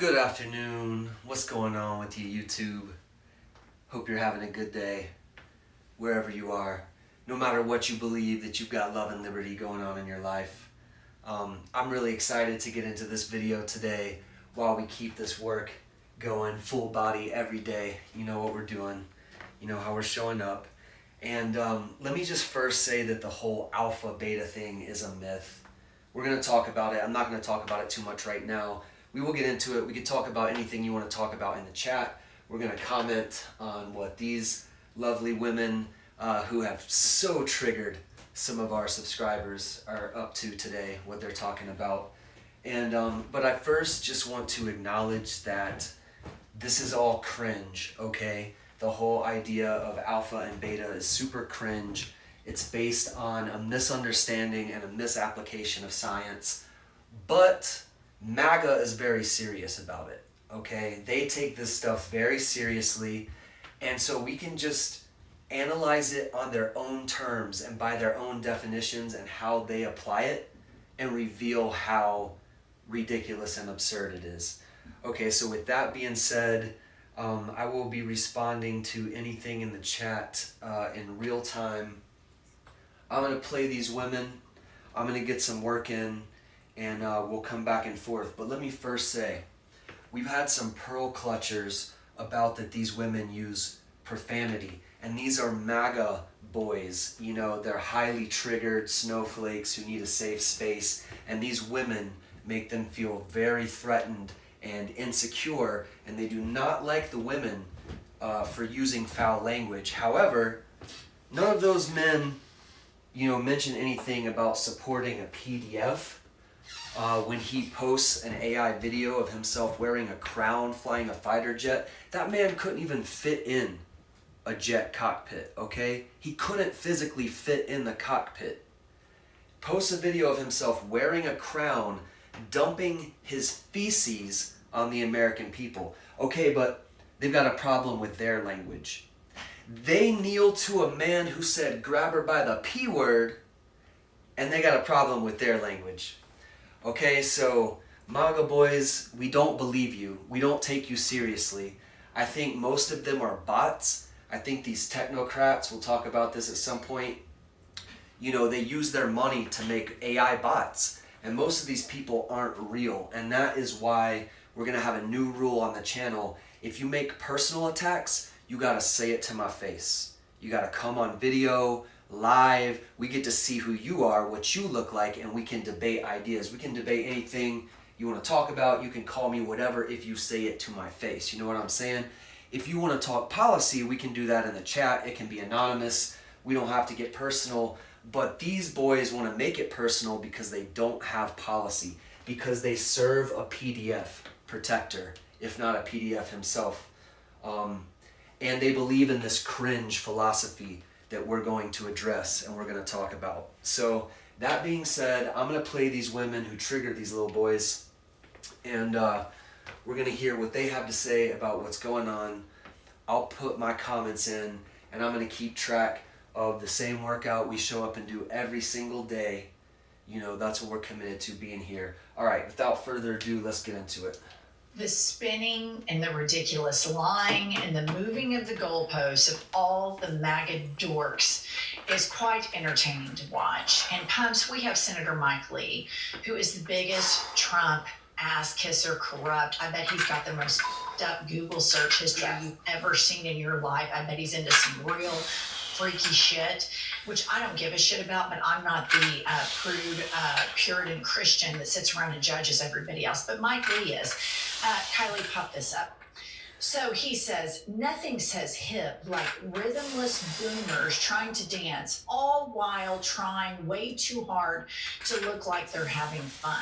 Good afternoon. What's going on with you, YouTube? Hope you're having a good day, wherever you are. No matter what you believe, that you've got love and liberty going on in your life. I'm really excited to get into this video today while we keep this work going full body every day. You know what we're doing. You know how we're showing up. And let me just first say that the whole alpha beta thing is a myth. We're going to talk about it. I'm not going to talk about it too much right now. We will get into it. We could talk about anything you want to talk about in the chat. We're going to comment on what these lovely women who have so triggered some of our subscribers are up to today, what they're talking about. And but I first just want to acknowledge that this is all cringe, okay? The whole idea of alpha and beta is super cringe. It's based on a misunderstanding and a misapplication of science. But MAGA is very serious about it, okay? They take this stuff very seriously, and so we can just analyze it on their own terms and by their own definitions and how they apply it and reveal how ridiculous and absurd it is. Okay, so with that being said, I will be responding to anything in the chat in real time. I'm going to play these women. I'm going to get some work in, and we'll come back and forth. But let me first say, we've had some pearl clutchers about that these women use profanity. And these are MAGA boys. You know, they're highly triggered snowflakes who need a safe space. And these women make them feel very threatened and insecure. And they do not like the women for using foul language. However, none of those men, mention anything about supporting a PDF. When he posts an AI video of himself wearing a crown, flying a fighter jet, that man couldn't even fit in a jet cockpit, okay? He couldn't physically fit in the cockpit. Posts a video of himself wearing a crown, dumping his feces on the American people. Okay, but they've got a problem with their language. They kneel to a man who said, "Grab her by the P word," and they got a problem with their language. Okay, so MAGA boys, we don't believe you. We don't take you seriously. I think most of them are bots. I think these technocrats, we'll talk about this at some point, they use their money to make AI bots. And most of these people aren't real. And that is why we're going to have a new rule on the channel. If you make personal attacks, you got to say it to my face. You got to come on video, live. We get to see who you are, what you look like, and we can debate ideas. We can debate anything you want to talk about. You can call me whatever if you say it to my face. You know what I'm saying? If you want to talk policy, we can do that in the chat. It can be anonymous. We don't have to get personal. But these boys want to make it personal because they don't have policy, because they serve a PDF protector, if not a PDF himself. And they believe in this cringe philosophy that we're going to address and we're going to talk about. So that being said, I'm going to play these women who triggered these little boys, and we're going to hear what they have to say about what's going on. I'll put my comments in, and I'm going to keep track of the same workout we show up and do every single day. That's what we're committed to, being here. All right, without further ado, let's get into it. The spinning and the ridiculous lying and the moving of the goalposts of all the MAGA dorks is quite entertaining to watch. And Pumps, we have Senator Mike Lee, who is the biggest Trump ass kisser corrupt. I bet he's got the most f***ed up Google search history you've ever seen in your life. I bet he's into some real freaky shit, which I don't give a shit about, but I'm not the prude Puritan Christian that sits around and judges everybody else. But Mike Lee is. Kylie, pop this up. So he says, nothing says hip like rhythmless boomers trying to dance, all while trying way too hard to look like they're having fun.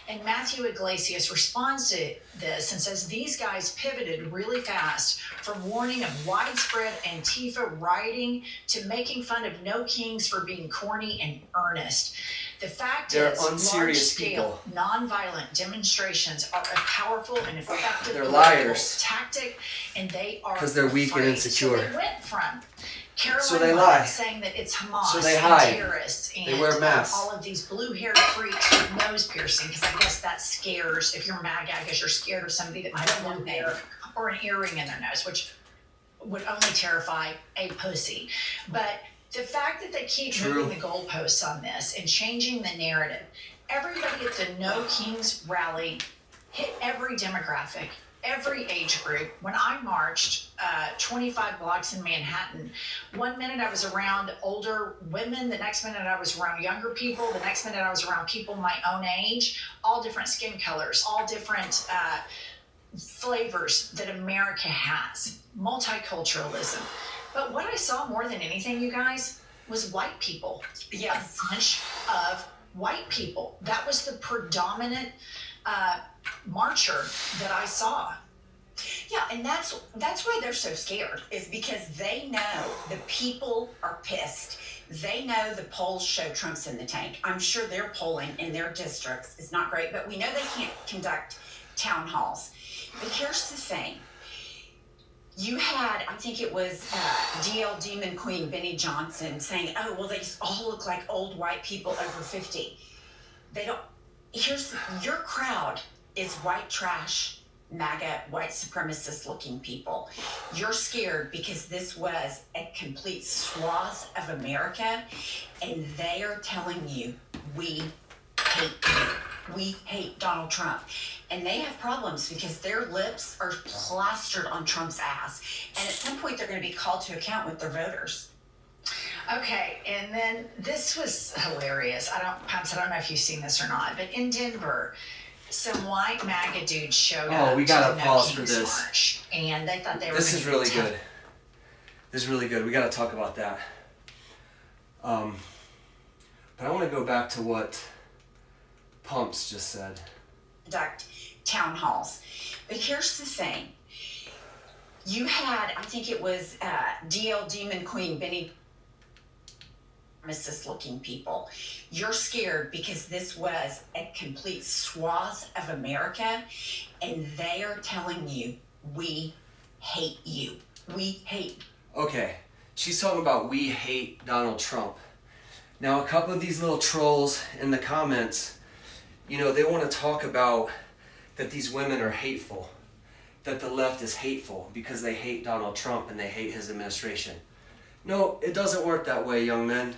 And Matthew Iglesias responds to this and says, these guys pivoted really fast from warning of widespread Antifa rioting to making fun of no kings for being corny and earnest. The fact is, large-scale, nonviolent demonstrations are a powerful and effective liars. Tactic, and they are because they're weak and insecure. So they went from Caroline So they Levitt lie. saying that it's Hamas So they and hide. terrorists and They wear masks. all of these blue-haired freaks with nose piercing, because I guess that scares, if you're MAGA, I guess you're scared of somebody that might have blue hair or an earring in their nose, which would only terrify a pussy. But the fact that they keep True. moving the goalposts on this and changing the narrative, everybody at the No Kings rally hit every demographic, every age group. When I marched 25 blocks in Manhattan, one minute I was around older women, the next minute I was around younger people, the next minute I was around people my own age, all different skin colors, all different flavors that America has, multiculturalism. But what I saw more than anything, you guys, was white people. Yes. A bunch of white people. That was the predominant marcher that I saw. Yeah, and that's why they're so scared, is because they know the people are pissed. They know the polls show Trump's in the tank. I'm sure their polling in their districts is not great, but we know they can't conduct town halls. But here's the thing. You had, I think it was DL Demon Queen Benny Johnson saying, oh, well, they all look like old white people over 50. They don't, your crowd is white trash, MAGA, white supremacist looking people. You're scared because this was a complete swath of America, and they are telling you, we hate you. We hate Donald Trump. And they have problems because their lips are plastered on Trump's ass. And at some point, they're going to be called to account with their voters. Okay, and then this was hilarious. Pops, I don't know if you've seen this or not, but in Denver, some white MAGA dudes showed up. Oh, we gotta to the pause No for Kings this. March, and they thought they were. This gonna is be really tough. good. This is really good. We got to talk about that. But I want to go back to what Pumps just said. Conduct town halls. But here's the thing. You had, I think it was DL Demon Queen Benny supremacist looking people. You're scared because this was a complete swath of America, and they are telling you, we hate you. We hate. Okay, she's talking about we hate Donald Trump. Now, a couple of these little trolls in the comments, you know, they want to talk about that these women are hateful, that the left is hateful because they hate Donald Trump and they hate his administration. No, it doesn't work that way, young men.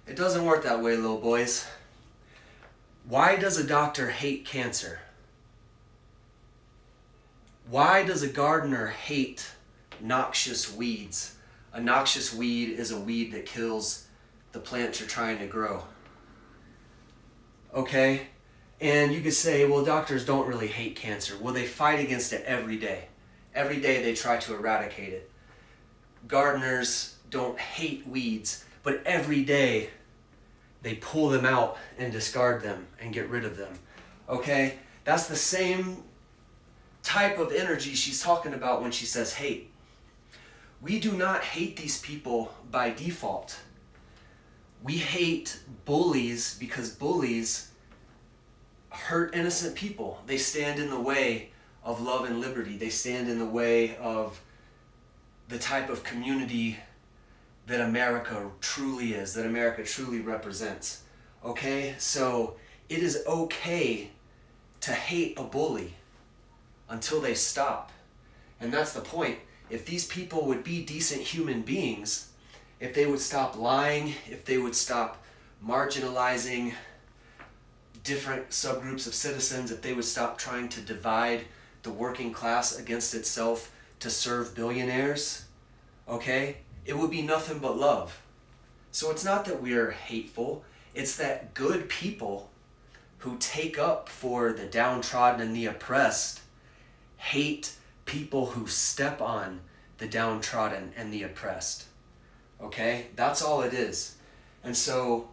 It doesn't work that way, little boys. Why does a doctor hate cancer? Why does a gardener hate noxious weeds? A noxious weed is a weed that kills the plant you're trying to grow. Okay? And you could say, well, doctors don't really hate cancer. Well, they fight against it every day. Every day they try to eradicate it. Gardeners don't hate weeds, but every day they pull them out and discard them and get rid of them. Okay? That's the same type of energy she's talking about when she says hate. We do not hate these people by default. We hate bullies because bullies hurt innocent people. They stand in the way of love and liberty. They stand in the way of the type of community that America truly is, that America truly represents. Okay? So it is okay to hate a bully until they stop. And that's the point. If these people would be decent human beings, if they would stop lying, if they would stop marginalizing different subgroups of citizens, if they would stop trying to divide the working class against itself to serve billionaires, okay, it would be nothing but love. So it's not that we're hateful, it's that good people who take up for the downtrodden and the oppressed hate people who step on the downtrodden and the oppressed. Okay? That's all it is. And so,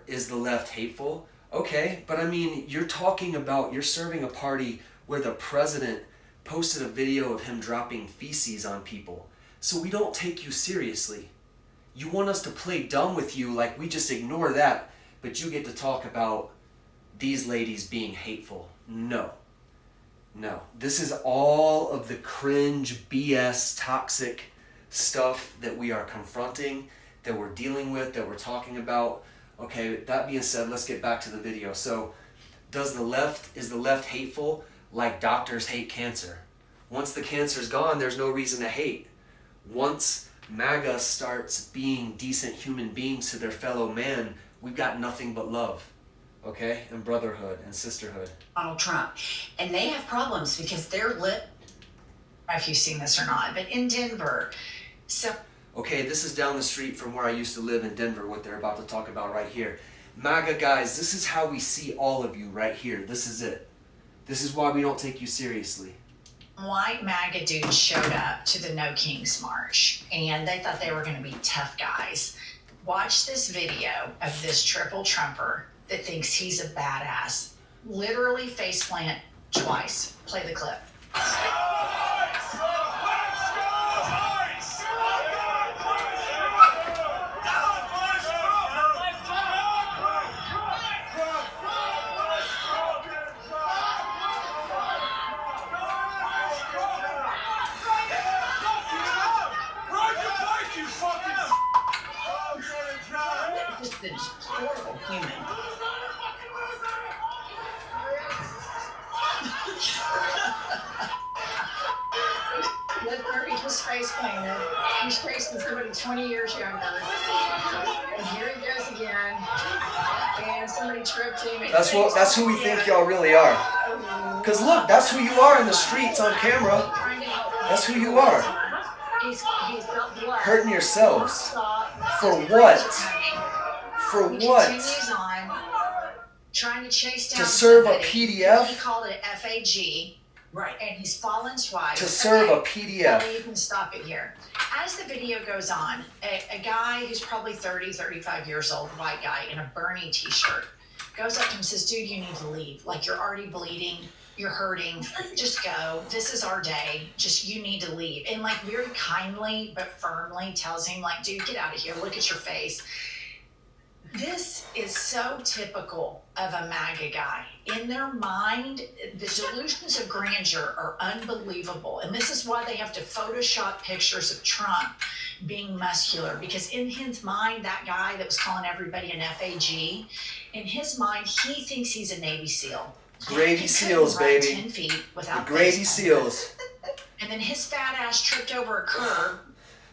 is the left hateful? Okay, but I mean, you're serving a party where the president posted a video of him dropping feces on people. So we don't take you seriously. You want us to play dumb with you like we just ignore that, but you get to talk about these ladies being hateful. No. This is all of the cringe, BS, toxic stuff that we are confronting, that we're dealing with, that we're talking about. Okay, that being said, let's get back to the video. So, is the left hateful like doctors hate cancer? Once the cancer's gone, there's no reason to hate. Once MAGA starts being decent human beings to their fellow man, we've got nothing but love, okay? And brotherhood and sisterhood. Donald Trump. And they have problems because they're lit. I don't know if you've seen this or not, but in Denver, so Okay, this is down the street from where I used to live in Denver, what they're about to talk about right here. MAGA guys, this is how we see all of you right here. This is it. This is why we don't take you seriously. white MAGA dudes showed up to the No Kings March, and they thought they were going to be tough guys. Watch this video of this triple Trumper that thinks he's a badass. Literally faceplant twice. Play the clip. Just this horrible human. Look where he just face planted. He's facing somebody 20 years younger. And here he goes again. And somebody tripped him. That's who we think y'all really are. Cause look, that's who you are in the streets on camera. That's who you are. He's got blood. Hurting yourselves. Stop. For what? For He what? continues on, trying to chase down To serve a somebody. PDF? He called it FAG. Right. And he's fallen twice. To serve a Well, PDF. you can stop it here. As the video goes on, a guy who's probably 30, 35 years old, white guy in a Bernie t-shirt, goes up to him and says, dude, you need to leave. Like, you're already bleeding. You're hurting. Just go. This is our day. Just, you need to leave. And, like, very kindly but firmly tells him, like, dude, get out of here. Look at your face. This is so typical of a MAGA guy. In their mind, the delusions of grandeur are unbelievable. And this is why they have to Photoshop pictures of Trump being muscular. Because in his mind, that guy that was calling everybody an FAG, in his mind, he thinks he's a Navy SEAL. Gravy He seals, couldn't run baby. 10 feet The without Gravy face seals. and then his fat ass tripped over a curb.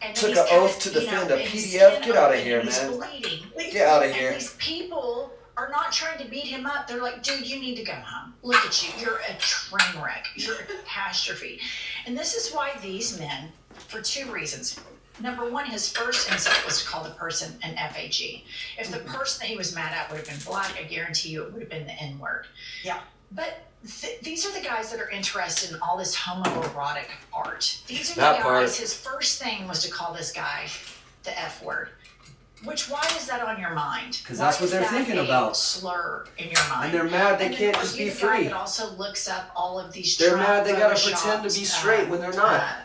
And then Took he's an cut, oath to you know, defend a and his PDF. skin Get outta open here, and he's man. bleeding. Get out of And here. these people are not trying to beat him up. They're like, dude, you need to go home. Look at you. You're a train wreck. You're a catastrophe. And this is why these men, for two reasons. Number one, his first insult was to call the person an FAG. If the person that he was mad at would have been black, I guarantee you it would have been the N-word. Yeah. But these are the guys that are interested in all this homoerotic art. These are That the part. guys, his first thing was to call this guy the F word. Which, why is that on your mind? 'Cause that's Why what is they're that thinking a about. slur in your mind. And they're mad they And then can't are just you be the guy free. that also looks up all of these They're Trump mad they gotta photoshopped, pretend to be straight when they're not.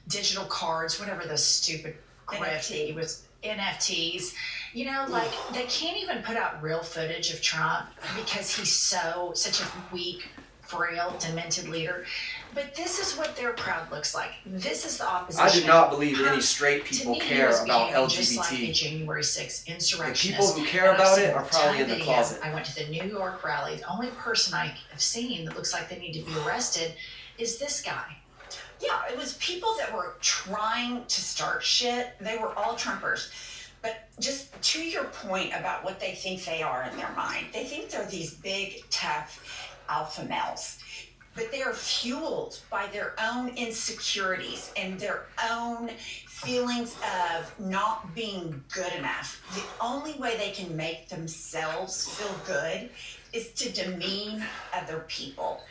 Digital cards, whatever those stupid grift NFT. he was, NFTs. You know, like, they can't even put out real footage of Trump because he's such a weak, frail, demented leader. But this is what their crowd looks like. This is the opposition. I do not believe any straight To people me, he care was about behaving just like a LGBT. January 6th The insurrectionist. people who care And I've about seen it are a probably ton in the of videos. closet. I went to the New York rally. The only person I have seen that looks like they need to be arrested is this guy. Yeah, it was people that were trying to start shit. They were all Trumpers. But just to your point about what they think they are in their mind, they think they're these big, tough alpha males. But they are fueled by their own insecurities and their own feelings of not being good enough. The only way they can make themselves feel good is to demean other people.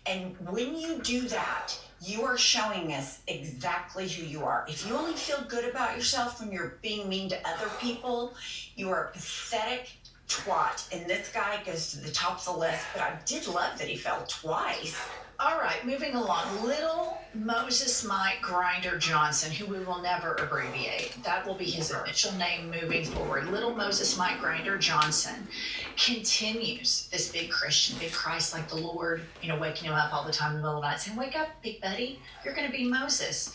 And when you do that, you are showing us exactly who you are. If you only feel good about yourself when you're being mean to other people, you are a pathetic twat. And this guy goes to the top of the list, but I did love that he fell twice. All right, moving along. Little Moses Mike Grinder Johnson, who we will never abbreviate. That will be his official name moving forward. Little Moses Mike Grinder Johnson continues this big Christian, big Christ like the Lord, waking him up all the time in the middle of the night saying, wake up, big buddy, you're going to be Moses.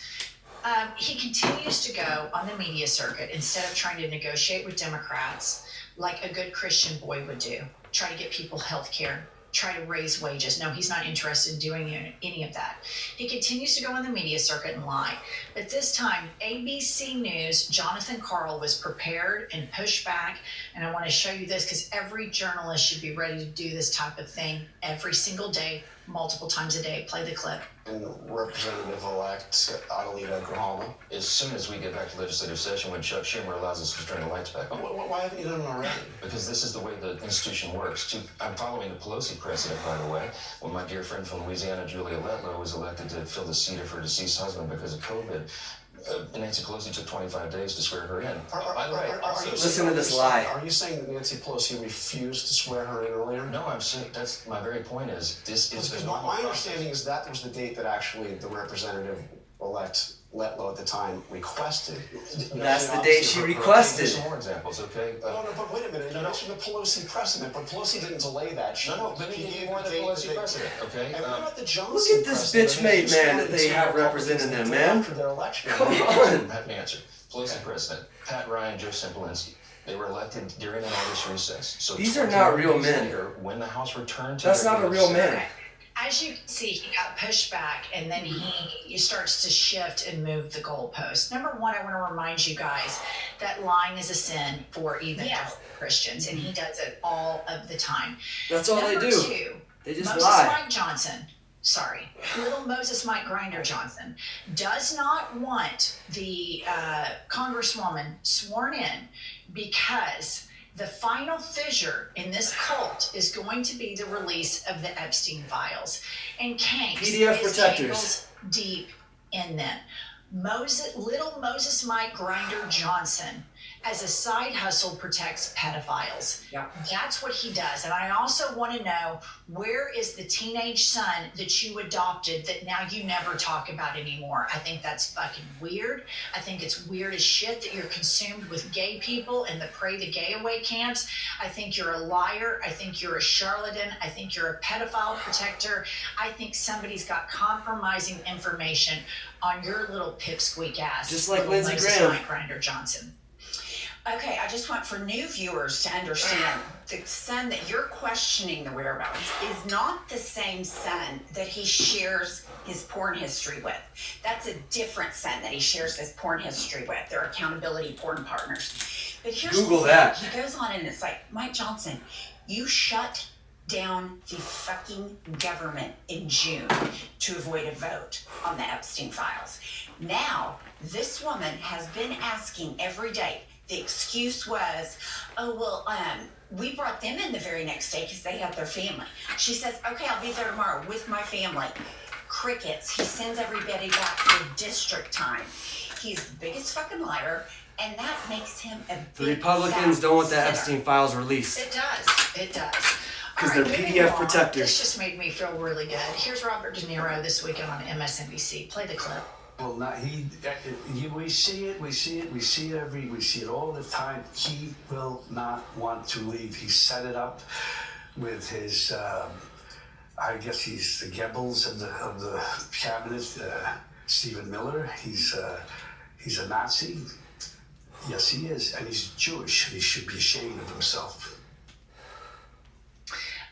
He continues to go on the media circuit instead of trying to negotiate with Democrats like a good Christian boy would do. Try to get people health care, try to raise wages. No, he's not interested in doing any of that. He continues to go on the media circuit and lie. But this time, ABC News, Jonathan Karl was prepared and pushed back. And I want to show you this because every journalist should be ready to do this type of thing every single day, multiple times a day. Play the clip. And Representative-elect Adelita Oklahoma. As soon as we get back to legislative session, when Chuck Schumer allows us to turn the lights back on. Why haven't you done it already? Because this is the way the institution works. I'm following the Pelosi precedent, by the way, when my dear friend from Louisiana, Julia Letlow, was elected to fill the seat of her deceased husband because of COVID. Nancy Pelosi took 25 days to swear her in. By the way, Listen to this lie. Are you saying that Nancy Pelosi refused to swear her in earlier? No, I'm saying that's my very point. Is this is Because my understanding is that was the date that actually the representative-elect Letlow at the time requested. That's the date she requested. Some more examples, okay? No, but wait a minute. You mentioned the Pelosi precedent, but Pelosi didn't delay that. Let me give you more than Pelosi precedent, okay? And what about the Johnson Look at this bitch-made man that they have representing them, man. After their election. Come on. Let me answer. Pelosi precedent. Pat Ryan, Joe Simplinsky. They were elected during an August recess. So These are not real men. Later, when the House returned to That's not a real man. Okay. As you can see, he got pushed back and then he starts to shift and move the goalpost. Number one, I want to remind you guys that lying is a sin for even Christians, and he does it all of the time. That's all Number they do. two, They just Moses lie. Mike Johnson, little Moses Mike Grinder Johnson, does not want the congresswoman sworn in because the final fissure in this cult is going to be the release of the Epstein files. And Kanks PDF is protectors. deep in them. Little Moses Mike Grinder Johnson, as a side hustle, protects pedophiles. Yeah. That's what he does. And I also want to know, where is the teenage son that you adopted that now you never talk about anymore? I think that's fucking weird. I think it's weird as shit that you're consumed with gay people and the Pray the Gay Away camps. I think you're a liar. I think you're a charlatan. I think you're a pedophile protector. I think somebody's got compromising information on your little pipsqueak ass. Just like little Lindsey Moses Graham. Mike Grinder Johnson. Okay, I just want for new viewers to understand the son that you're questioning the whereabouts is not the same son that he shares his porn history with. That's a different son that he shares his porn history with. They're accountability porn partners. But here's Google the that. thing. He goes on and it's like, Mike Johnson, you shut down the fucking government in June to avoid a vote on the Epstein files. Now, this woman has been asking every day. The excuse was, we brought them in the very next day because they have their family. She says, okay, I'll be there tomorrow with my family. Crickets. He sends everybody back for district time. He's the biggest fucking liar, and that makes him a The big Republicans fat don't want the sinner. Epstein files released. It does. It does. 'Cause All they're moving PDF along. protectors. This just made me feel really good. Here's Robert De Niro this weekend on MSNBC. Play the clip. Well, not we see it all the time. He will not want to leave. He set it up with his, I guess he's the Goebbels of the cabinet, Stephen Miller. He's a Nazi. Yes, he is, and he's Jewish. He should be ashamed of himself.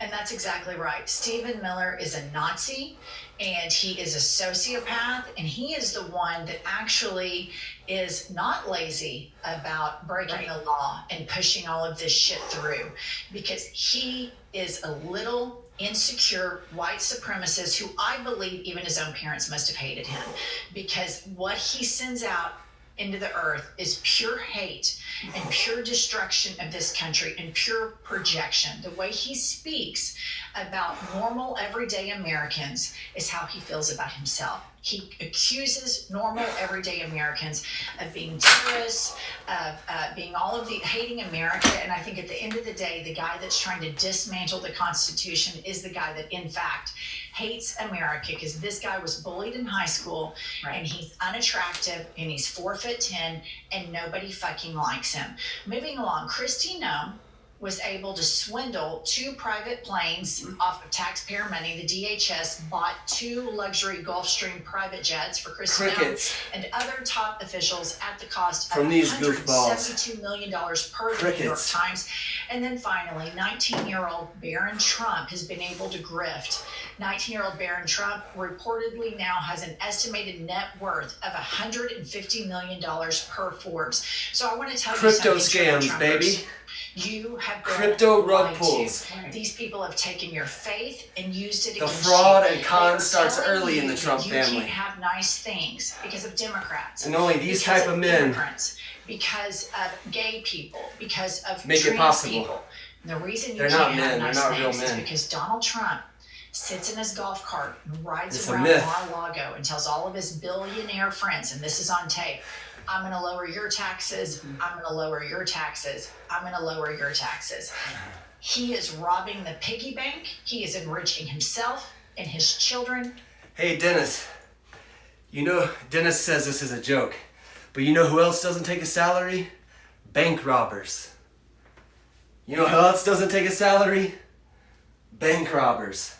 And that's exactly right. Stephen Miller is a Nazi, and he is a sociopath, and he is the one that actually is not lazy about breaking the law and pushing all of this shit through, because he is a little insecure white supremacist who I believe even his own parents must have hated him, because what he sends out into the earth is pure hate and pure destruction of this country and pure projection. The way he speaks about normal everyday Americans is how he feels about himself. He accuses normal everyday Americans of being terrorists, of being all of the hating America. And I think at the end of the day, the guy that's trying to dismantle the Constitution is the guy that in fact hates America, because this guy was bullied in high school and he's unattractive and he's 4'10" and nobody fucking likes him. Moving along, Kristi Noem was able to swindle 2 private planes off of taxpayer money. The DHS bought 2 luxury Gulfstream private jets for Christine Crickets. and other top officials at the cost From of these goofballs. $172 million per the New York Crickets. Times. And then finally, 19-year-old Barron Trump has been able to grift. 19-year-old Barron Trump reportedly now has an estimated net worth of $150 million per Forbes. So I want to tell Crypto you something, scams, Trumpers. baby. You have been Crypto rug lied to. pulls. These people have taken your faith and used it The against fraud you. and con They are starts telling early in you the Trump that family. You can't have nice things because of Democrats. And only these because type of men immigrants, because of gay people, because of make it trans possible. people. And the reason you They're can't not have men, they're nice not real things is men. because Donald Trump sits in his golf cart and rides It's a around myth. Mar-a-Lago and tells all of his billionaire friends, and this is on tape, I'm going to lower your taxes, I'm going to lower your taxes, I'm going to lower your taxes. He is robbing the piggy bank. He is enriching himself and his children. Hey, Dennis. You know, Dennis says this is a joke, but you know who else doesn't take a salary? Bank robbers. You know who else doesn't take a salary? Bank robbers.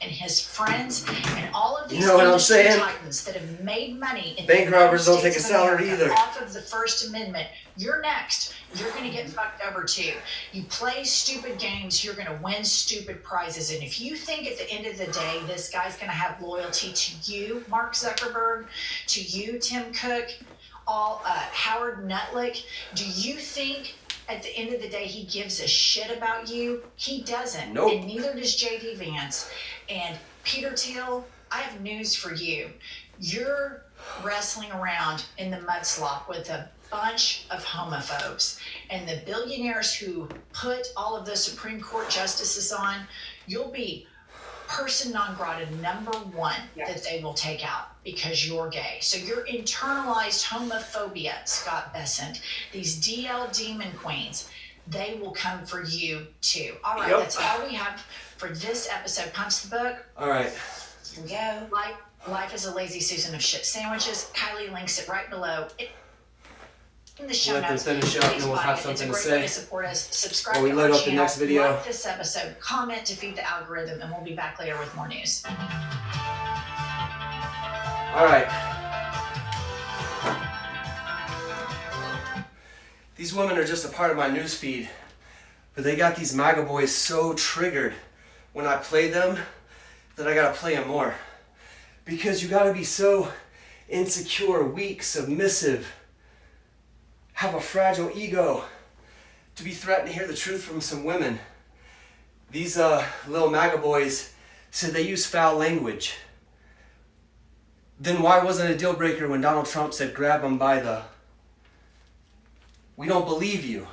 And his friends and all of these You know what I'm industry saying? titans that have made money in Bank the robbers don't United take a States of salary America either. off of the First Amendment. You're next. You're going to get fucked over too. You play stupid games, you're going to win stupid prizes. And if you think at the end of the day this guy's going to have loyalty to you, Mark Zuckerberg, to you, Tim Cook, Howard Nutlick, do you think at the end of the day he gives a shit about you? He doesn't. Nope. And neither does JD Vance. And Peter Thiel, I have news for you. You're wrestling around in the mudslop with a bunch of homophobes. And the billionaires who put all of those Supreme Court justices on, you'll be person non grata #1 that they will take out because you're gay. So your internalized homophobia, Scott Bessent, these DL demon queens, they will come for you too. All right, Yep. That's all we have for this episode. Punch the book. All right. Here we go. Life is a lazy Susan of shit sandwiches. Kylie links it right below. In the show Let them notes. finish up and Please we'll buy have it. something to It's a great way say. to support us. Subscribe While we to load our up the channel. next video. Like this episode. Comment to feed the algorithm, and we'll be back later with more news. All right. These women are just a part of my news feed, but they got these MAGA boys so triggered when I play them that I gotta play them more. Because you gotta be so insecure, weak, submissive, have a fragile ego to be threatened to hear the truth from some women. These little MAGA boys said they use foul language. Then why wasn't it a deal breaker when Donald Trump said grab them by the... We don't believe you.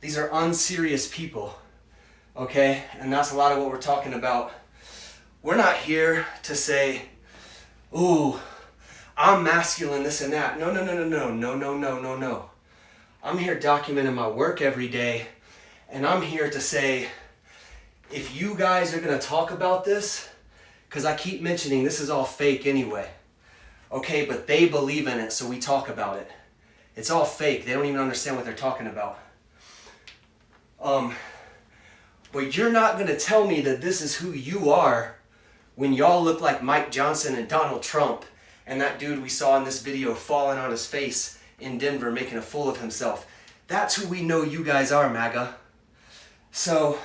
These are unserious people, okay? And that's a lot of what we're talking about. We're not here to say, ooh, I'm masculine, this and that. No. I'm here documenting my work every day, and I'm here to say, if you guys are gonna talk about this, because I keep mentioning this is all fake anyway, okay, but they believe in it, so we talk about it. It's all fake. They don't even understand what they're talking about. But you're not gonna tell me that this is who you are when y'all look like Mike Johnson and Donald Trump and that dude we saw in this video falling on his face in Denver making a fool of himself. That's who we know you guys are, MAGA. So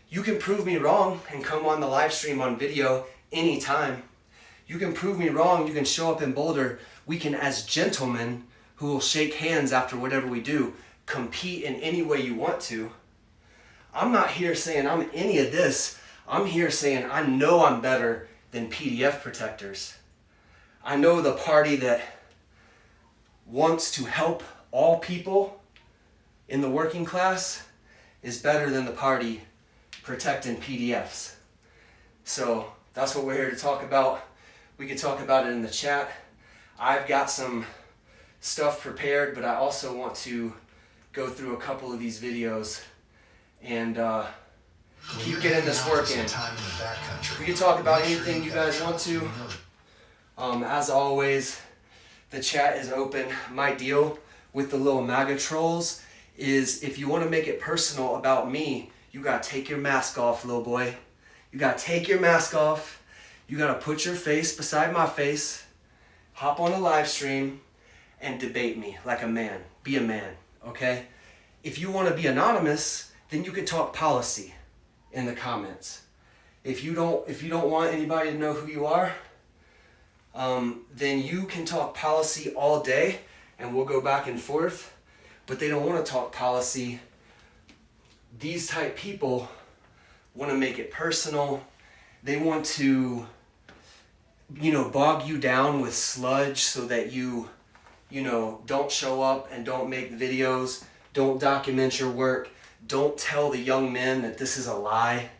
you can prove me wrong and come on the live stream on video anytime. You can prove me wrong. You can show up in Boulder. We can, as gentlemen who will shake hands after whatever we do, compete in any way you want to. I'm not here saying I'm any of this. I'm here saying I know I'm better than PDF protectors. I know the party that wants to help all people in the working class is better than the party protecting PDFs. So that's what we're here to talk about. We could talk about it in the chat. I've got some stuff prepared, but I also want to go through a couple of these videos and keep getting this work in. We can talk about anything you guys want to. As always, the chat is open. My deal with the little MAGA trolls is if you want to make it personal about me, you got to take your mask off, little boy. You got to take your mask off. You got to put your face beside my face, hop on a live stream, and debate me like a man. Be a man, okay? If you want to be anonymous, then you can talk policy in the comments. If you don't want anybody to know who you are, then you can talk policy all day and we'll go back and forth. But they don't want to talk policy. These type people want to make it personal. They want to, bog you down with sludge so that you don't show up and don't make videos, don't document your work, don't tell the young men that this is a lie,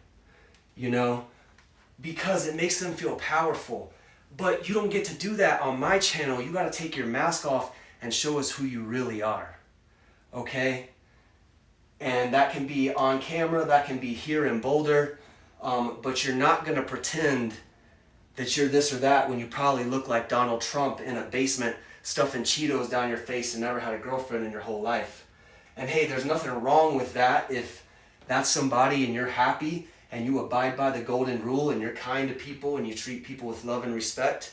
because it makes them feel powerful. But you don't get to do that on my channel. You got to take your mask off and show us who you really are. Okay? And that can be on camera, that can be here in Boulder, but you're not going to pretend that you're this or that when you probably look like Donald Trump in a basement stuffing Cheetos down your face and never had a girlfriend in your whole life. And hey, there's nothing wrong with that if that's somebody and you're happy and you abide by the golden rule and you're kind to people and you treat people with love and respect.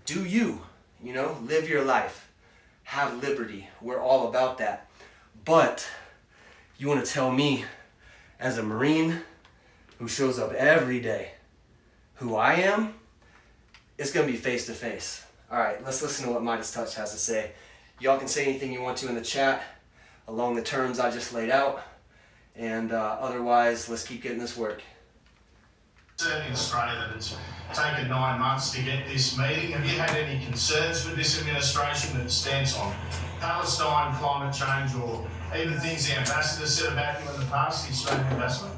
Do you, live your life. Have liberty. We're all about that. But you want to tell me, as a Marine who shows up every day, who I am? It's going to be face to face. All right, let's listen to what Midas Touch has to say. Y'all can say anything you want to in the chat along the terms I just laid out. And otherwise, let's keep getting this work. Certainly in Australia that it's taken 9 months to get this meeting. Have you had any concerns with this administration that stands on Palestine, climate change, or even things the ambassador said about you in the past, the Australian ambassador?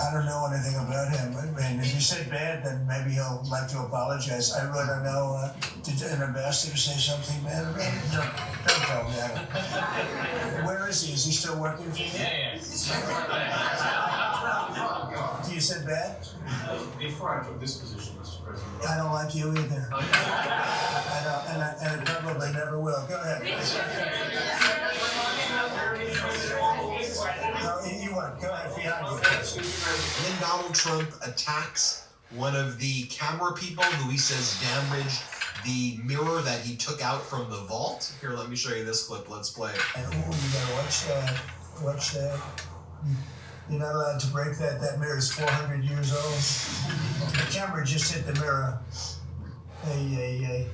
I don't know anything about him. I mean, if you said bad, then maybe he'll like to apologize. I really don't know. Did an ambassador say something bad about him? No, don't tell me that. Where is he? Is he still working for you? Yeah. You said bad? Before I took this position, Mr. President. I don't like you either. I don't, and I probably never will. Go ahead. No, you won't. Go ahead, behind you. Then Donald Trump attacks one of the camera people who he says damaged the mirror that he took out from the vault. Here, let me show you this clip. Let's play it. And you gotta watch that. Watch that. You're not allowed to break that. That mirror is 400 years old. The camera just hit the mirror. Hey.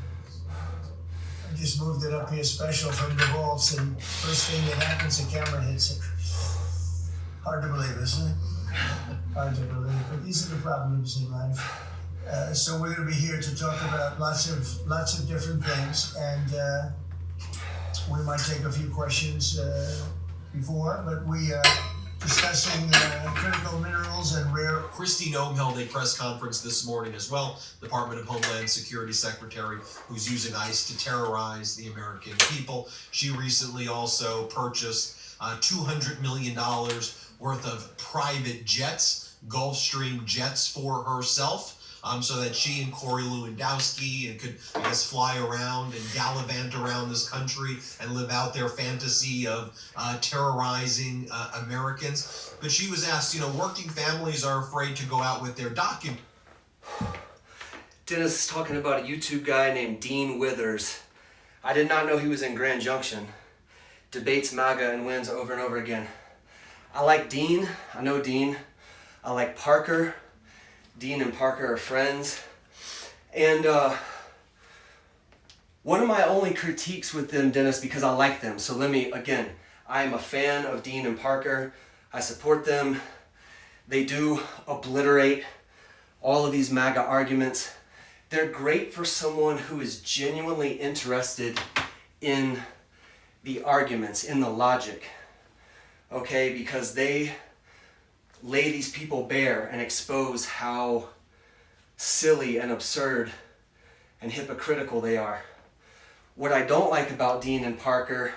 I just moved it up here special from the vaults, and first thing that happens, the camera hits it. Hard to believe, isn't it? Hard to believe, but these are the problems in life. So we're going to be here to talk about lots of different things, and we might take a few questions before, but we are discussing critical minerals and rare. Kristi Noem held a press conference this morning as well, Department of Homeland Security Secretary, who's using ICE to terrorize the American people. She recently also purchased $200 million worth of private jets, Gulfstream jets for herself, so that she and Corey Lewandowski could, fly around and gallivant around this country and live out their fantasy of terrorizing Americans. But she was asked, working families are afraid to go out with their documents. Dennis is talking about a YouTube guy named Dean Withers. I did not know he was in Grand Junction. Debates MAGA and wins over and over again. I like Dean. I know Dean. I like Parker. Dean and Parker are friends. And one of my only critiques with them, Dennis, because I like them. So I am a fan of Dean and Parker. I support them. They do obliterate all of these MAGA arguments. They're great for someone who is genuinely interested in the arguments, in the logic. Okay, because they lay these people bare and expose how silly and absurd and hypocritical they are. What I don't like about Dean and Parker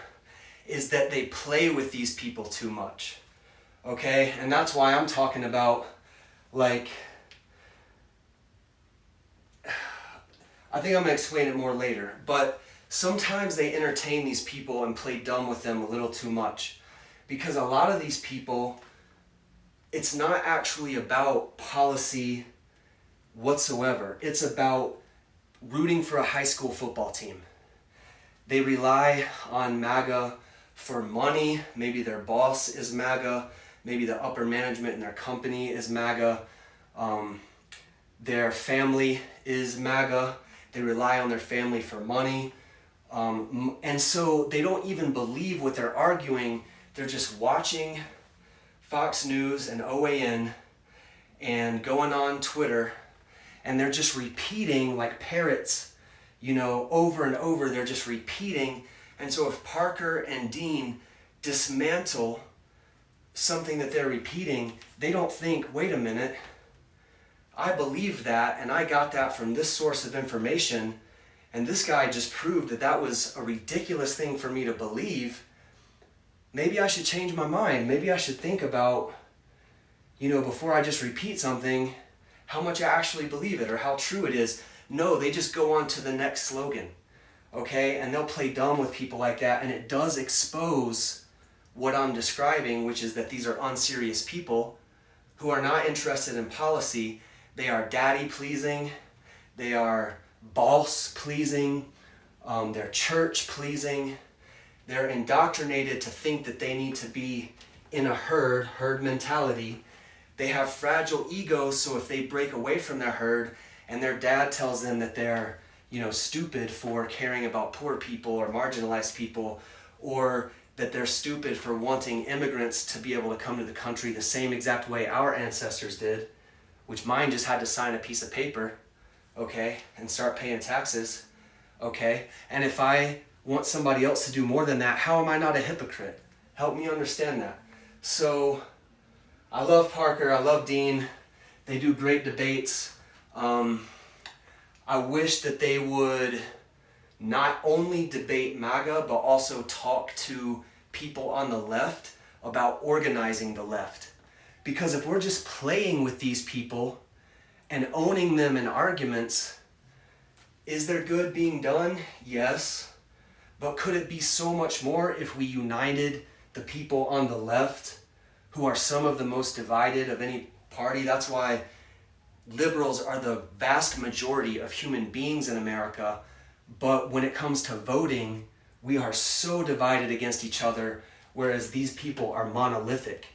is that they play with these people too much. Okay, and that's why I'm talking about, I think I'm going to explain it more later, but sometimes they entertain these people and play dumb with them a little too much. because a lot of these people, it's not actually about policy whatsoever. It's about rooting for a high school football team. They rely on MAGA for money. Maybe their boss is MAGA. Maybe the upper management in their company is MAGA. Their family is MAGA. They rely on their family for money. And so they don't even believe what they're arguing. They're just watching Fox News and OAN and going on Twitter, and they're just repeating like parrots, you know, over and over. They're just repeating. And so if Parker and Dean dismantle something that they're repeating, they don't think, wait a minute, I believe that, and I got that from this source of information, and this guy just proved that that was a ridiculous thing for me to believe. Maybe I should change my mind. Maybe I should think about, you know, before I just repeat something, how much I actually believe it or how true it is. No, they just go on to the next slogan, okay? And they'll play dumb with people like that, and it does expose what I'm describing, which is that these are unserious people who are not interested in policy. They are daddy-pleasing. They are boss-pleasing. They're church-pleasing. They're indoctrinated to think that they need to be in a herd mentality. They have fragile egos, so if they break away from their herd and their dad tells them that they're, you know, stupid for caring about poor people or marginalized people, or that they're stupid for wanting immigrants to be able to come to the country the same exact way our ancestors did, which mine just had to sign a piece of paper, okay, and start paying taxes, okay? And if I want somebody else to do more than that, how am I not a hypocrite? Help me understand that. So I love Parker, I love Dean. They do great debates. I wish that they would not only debate MAGA, but also talk to people on the left about organizing the left. Because if we're just playing with these people and owning them in arguments, is there good being done? Yes. But could it be so much more if we united the people on the left, who are some of the most divided of any party? That's why liberals are the vast majority of human beings in America. But when it comes to voting, we are so divided against each other, whereas these people are monolithic.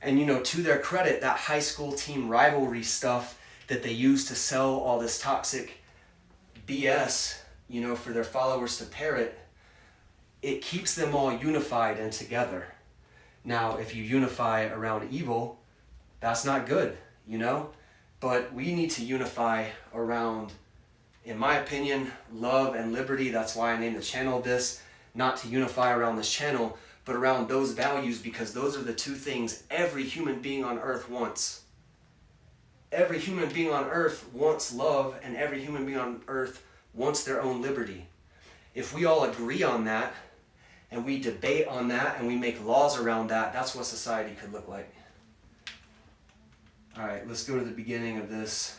And, you know, to their credit, that high school team rivalry stuff that they use to sell all this toxic BS, you know, for their followers to parrot, it keeps them all unified and together. Now, if you unify around evil, that's not good, you know? But we need to unify around, in my opinion, love and liberty. That's why I named the channel this. Not to unify around this channel, but around those values, because those are the two things every human being on earth wants. Every human being on earth wants love, and every human being on earth wants their own liberty. If we all agree on that, and we debate on that, and we make laws around that, that's what society could look like. All right, let's go to the beginning of this.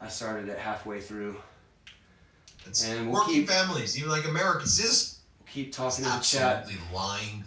I started it halfway through. And we'll working families, even like Americans, keep talking in the chat. Absolutely lying.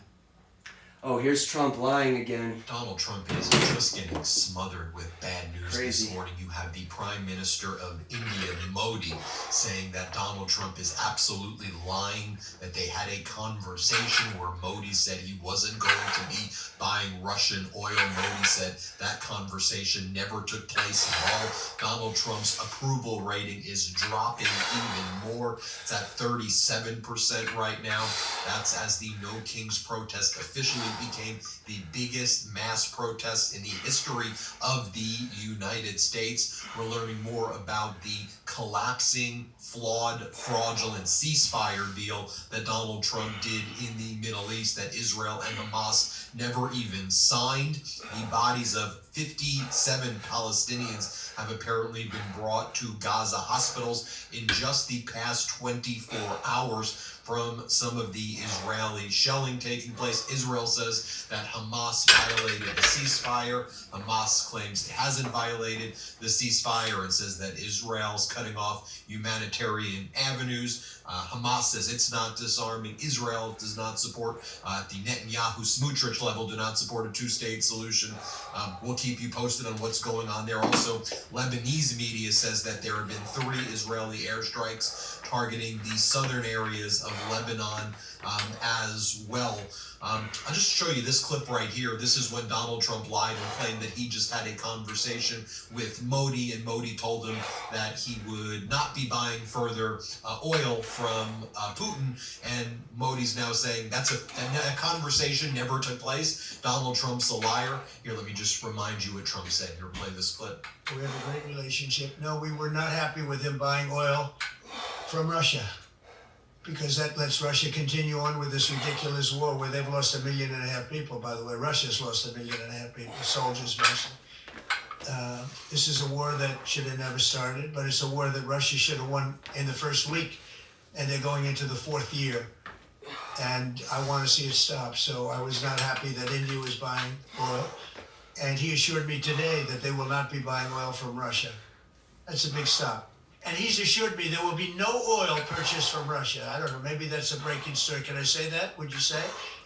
Oh, here's Trump lying again. Donald Trump is just getting smothered with bad news this morning. You have the Prime Minister of India, Modi, saying that Donald Trump is absolutely lying, that they had a conversation where Modi said he wasn't going to be buying Russian oil. Modi said that conversation never took place at all. Donald Trump's approval rating is dropping even more. It's at 37% right now. That's as the No Kings protest officially became the biggest mass protest in the history of the United States. We're learning more about the collapsing, flawed, fraudulent ceasefire deal that Donald Trump did in the Middle East that Israel and Hamas never even signed. The bodies of 57 Palestinians have apparently been brought to Gaza hospitals in just the past 24 hours from some of the Israeli shelling taking place. Israel says that Hamas violated the ceasefire. Hamas claims it hasn't violated the ceasefire and says that Israel's cut cutting off humanitarian avenues. Hamas says it's not disarming. Israel does not support, the Netanyahu-Smotrich level, do not support a two-state solution. We'll keep you posted on what's going on there. Also, Lebanese media says that there have been 3 Israeli airstrikes targeting the southern areas of Lebanon as well. I'll just show you this clip right here. This is when Donald Trump lied and claimed that he just had a conversation with Modi, and Modi told him that he would not be buying further oil from Putin, and Modi's now saying that conversation never took place. Donald Trump's a liar. Here, let me just remind you what Trump said. Here, play this clip. We have a great relationship. No, we were not happy with him buying oil from Russia, because that lets Russia continue on with this ridiculous war where they've lost 1.5 million people, by the way. Russia's lost 1.5 million people, soldiers mostly. This is a war that should have never started, but it's a war that Russia should have won in the first week, and they're going into the 4th year. And I want to see it stop. So I was not happy that India was buying oil. And he assured me today that they will not be buying oil from Russia. That's a big stop. And he's assured me there will be no oil purchased from Russia. I don't know, maybe that's a breaking story. Can I say that? Would you say?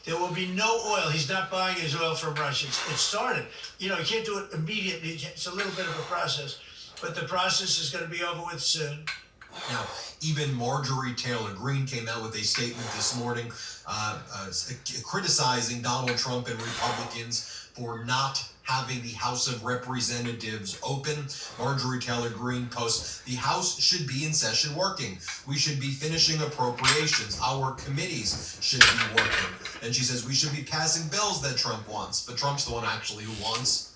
There will be no oil. He's not buying his oil from Russia. It started. You know, you can't do it immediately. It's a little bit of a process. But the process is going to be over with soon. Now, even Marjorie Taylor Greene came out with a statement this morning criticizing Donald Trump and Republicans for not having the House of Representatives open. Marjorie Taylor Greene posts, "The House should be in session working. We should be finishing appropriations. Our committees should be working." And she says, "We should be passing bills that Trump wants." But Trump's the one actually who wants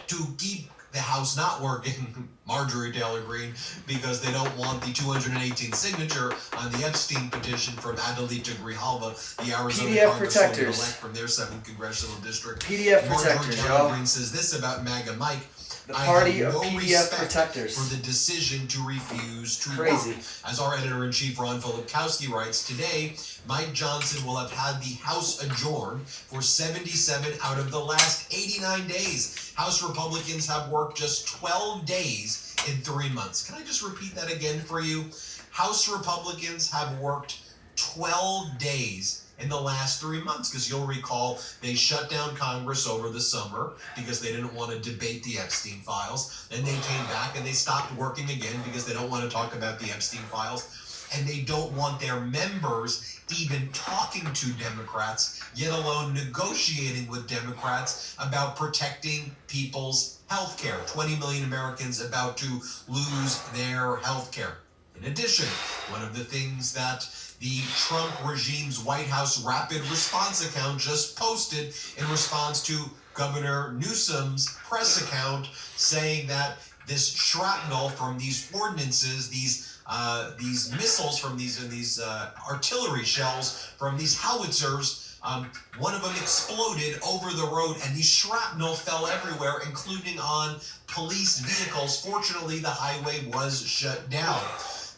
to keep the House not working, Marjorie Taylor Greene, because they don't want the 218 signature on the Epstein petition from Adelita Grijalva, the Arizona PDF Congresswoman protectors. elect from their 7th congressional district. PDF Marjorie protectors, Taylor y'all. Greene says this about MAGA Mike: The party "I of have no PDF respect protectors." for the decision to refuse to Crazy. work." As our editor-in-chief Ron Filipkowski writes, today, Mike Johnson will have had the House adjourned for 77 out of the last 89 days. House Republicans have worked just 12 days in 3 months. Can I just repeat that again for you? House Republicans have worked 12 days in the last 3 months, because you'll recall they shut down Congress over the summer because they didn't want to debate the Epstein files. Then they came back and they stopped working again because they don't want to talk about the Epstein files. And they don't want their members even talking to Democrats, yet alone negotiating with Democrats about protecting people's health care. 20 million Americans about to lose their health care. In addition, one of the things that the Trump regime's White House rapid response account just posted in response to Governor Newsom's press account, saying that this shrapnel from these ordinances, these missiles from these artillery shells from these howitzers, one of them exploded over the road, and the shrapnel fell everywhere, including on police vehicles. Fortunately, the highway was shut down.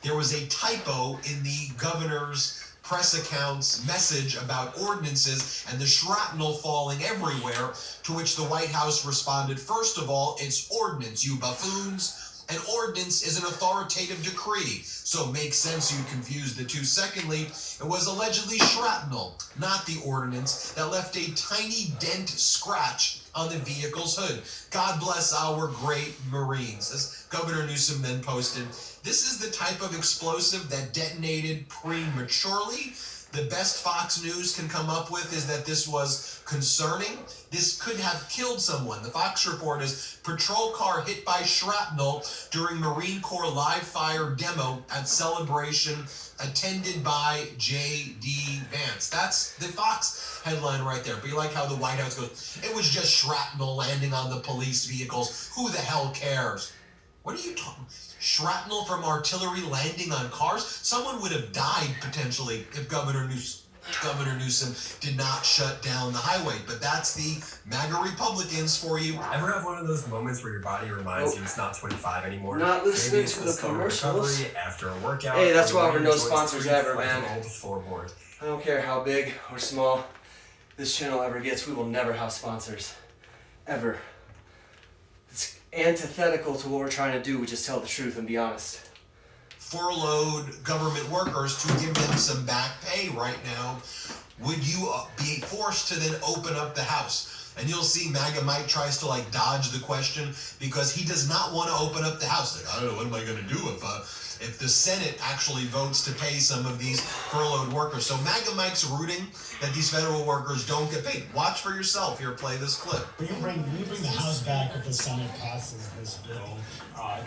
There was a typo in the governor's press account's message about ordinances and the shrapnel falling everywhere, to which the White House responded, "First of all, it's ordinance, you buffoons. An ordinance is an authoritative decree, so it makes sense you confused the two. Secondly, it was allegedly shrapnel, not the ordinance, that left a tiny dent scratch on the vehicle's hood. God bless our great Marines." As Governor Newsom then posted, "This is the type of explosive that detonated prematurely. The best Fox News can come up with is that this was concerning. This could have killed someone. The Fox report is patrol car hit by shrapnel during Marine Corps live fire demo at celebration attended by J.D. Vance." That's the Fox headline right there. But you like how the White House goes, "It was just shrapnel landing on the police vehicles. Who the hell cares?" What are you talking? Shrapnel from artillery landing on cars? Someone would have died potentially if Governor Newsom did not shut down the highway. But that's the MAGA Republicans for you. Ever have one of those moments where your body reminds you it's not 25 anymore? Not listening Maybe it's to the slow commercials. recovery after a workout. Hey, that's why we're no enjoy sponsors street ever, like man. an old floorboard. I don't care how big or small this channel ever gets, we will never have sponsors. Ever. It's antithetical to what we're trying to do, which is tell the truth and be honest. furloughed government workers to give them some back pay right now, would you be forced to then open up the House? And you'll see MAGA Mike tries to like dodge the question because he does not want to open up the House. Like, I don't know, what am I going to do if the Senate actually votes to pay some of these furloughed workers? So MAGA Mike's rooting that these federal workers don't get paid. Watch for yourself. Here, play this clip. Will you bring the House back if the Senate passes this bill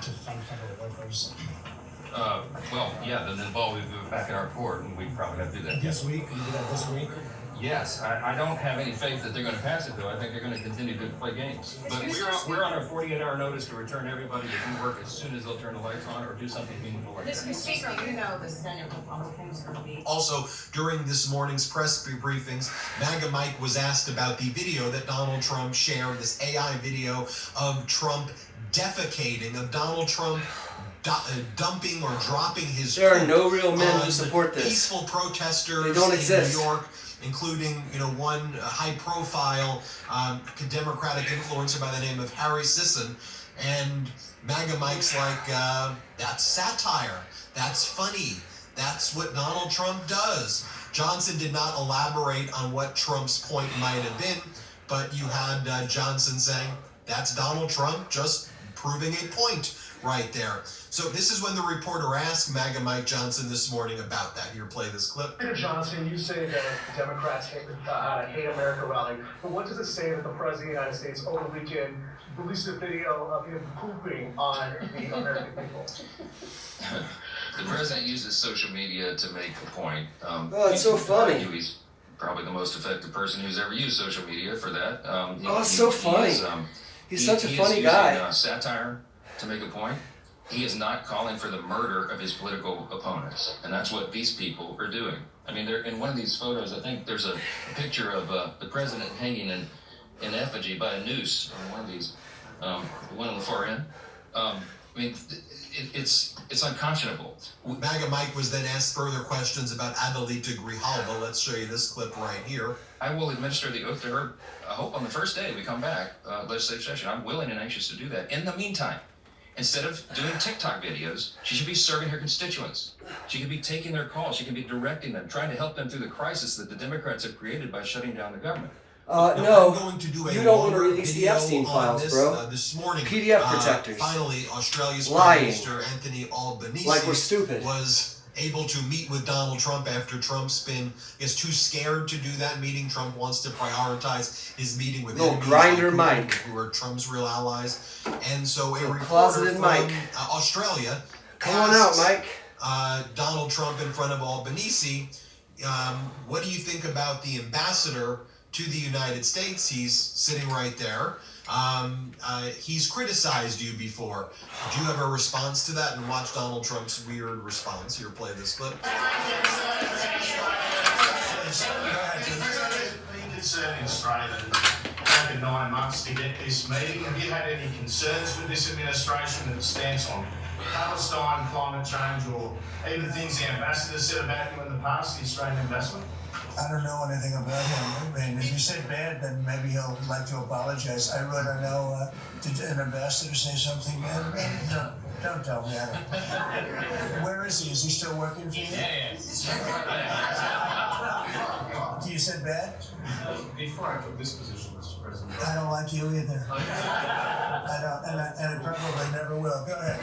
to fund federal workers? Well, yeah, then involve it back in our court, and we probably have to do that. This week? Can you do that this week? Yes, I don't have any faith that they're going to pass it, though. I think they're going to continue to play games. But we're on a 48-hour notice to return everybody to do work as soon as they'll turn the lights on or do something meaningful like that. Mr. Speaker, you know the Senate Republicans are going to be. Also, during this morning's press briefings, MAGA Mike was asked about the video that Donald Trump shared, this AI video of Trump defecating, of Donald Trump dumping or dropping his There are no real men who support this. Peaceful protesters They don't exist. in New York, including one high-profile Democratic influencer by the name of Harry Sisson, and MAGA Mike's like, that's satire, that's funny, that's what Donald Trump does. Johnson did not elaborate on what Trump's point might have been, but you had Johnson saying, that's Donald Trump just proving a point right there. So this is when the reporter asked MAGA Mike Johnson this morning about that. Here, play this clip. Senator Johnson, you say that Democrats hate America rally, but what does it say that the President of the United States over the weekend released a video of him pooping on the American people? The President uses social media to make a point. It's so funny. He's probably the most effective person who's ever used social media for that. It's so funny. He's such a funny guy. He is using satire to make a point. He is not calling for the murder of his political opponents, and that's what these people are doing. I mean, they're in one of these photos. I think there's a picture of the president hanging in effigy by a noose on one of these, the one on the far end. I mean, it's unconscionable. MAGA Mike was then asked further questions about Adelita Grijalva. Let's show you this clip right here. I will administer the oath to her. I hope on the first day we come back, legislative session. I'm willing and anxious to do that. In the meantime, instead of doing TikTok videos, she should be serving her constituents. She could be taking their calls. She can be directing them, trying to help them through the crisis that the Democrats have created by shutting down the government. No, I'm going to do a you don't want to longer release the video Epstein on files, this, bro. This morning, PDF protectors. Finally, Australia's Prime Lying. Minister Anthony Albanese Like we're stupid. was able to meet with Donald Trump after Trump's been, too scared to do that meeting. Trump wants to prioritize his meeting with enemies grinder like Mike. who are Trump's real allies. And so a reporter closeted from Mike. Australia Come on out, asks, Mike. Donald Trump in front of Albanese, what do you think about the ambassador to the United States? He's sitting right there. He's criticized you before. Do you have a response to that? And watch Donald Trump's weird response. Here, play this clip. Concern in Australia that it's taken 9 months to get this meeting. Have you had any concerns with this administration and its stance on Palestine, climate change, or even things the ambassador said about you in the past, the Australian ambassador? I don't know anything about him. I mean, if you said bad, then maybe he'll like to apologize. I really don't know. Did an ambassador say something bad about him? No, don't tell me. Where is he? Is he still working for you? Yeah. You said bad? Before I took this position, Mr. President. I don't like you either. I don't, and I probably never will. Go ahead.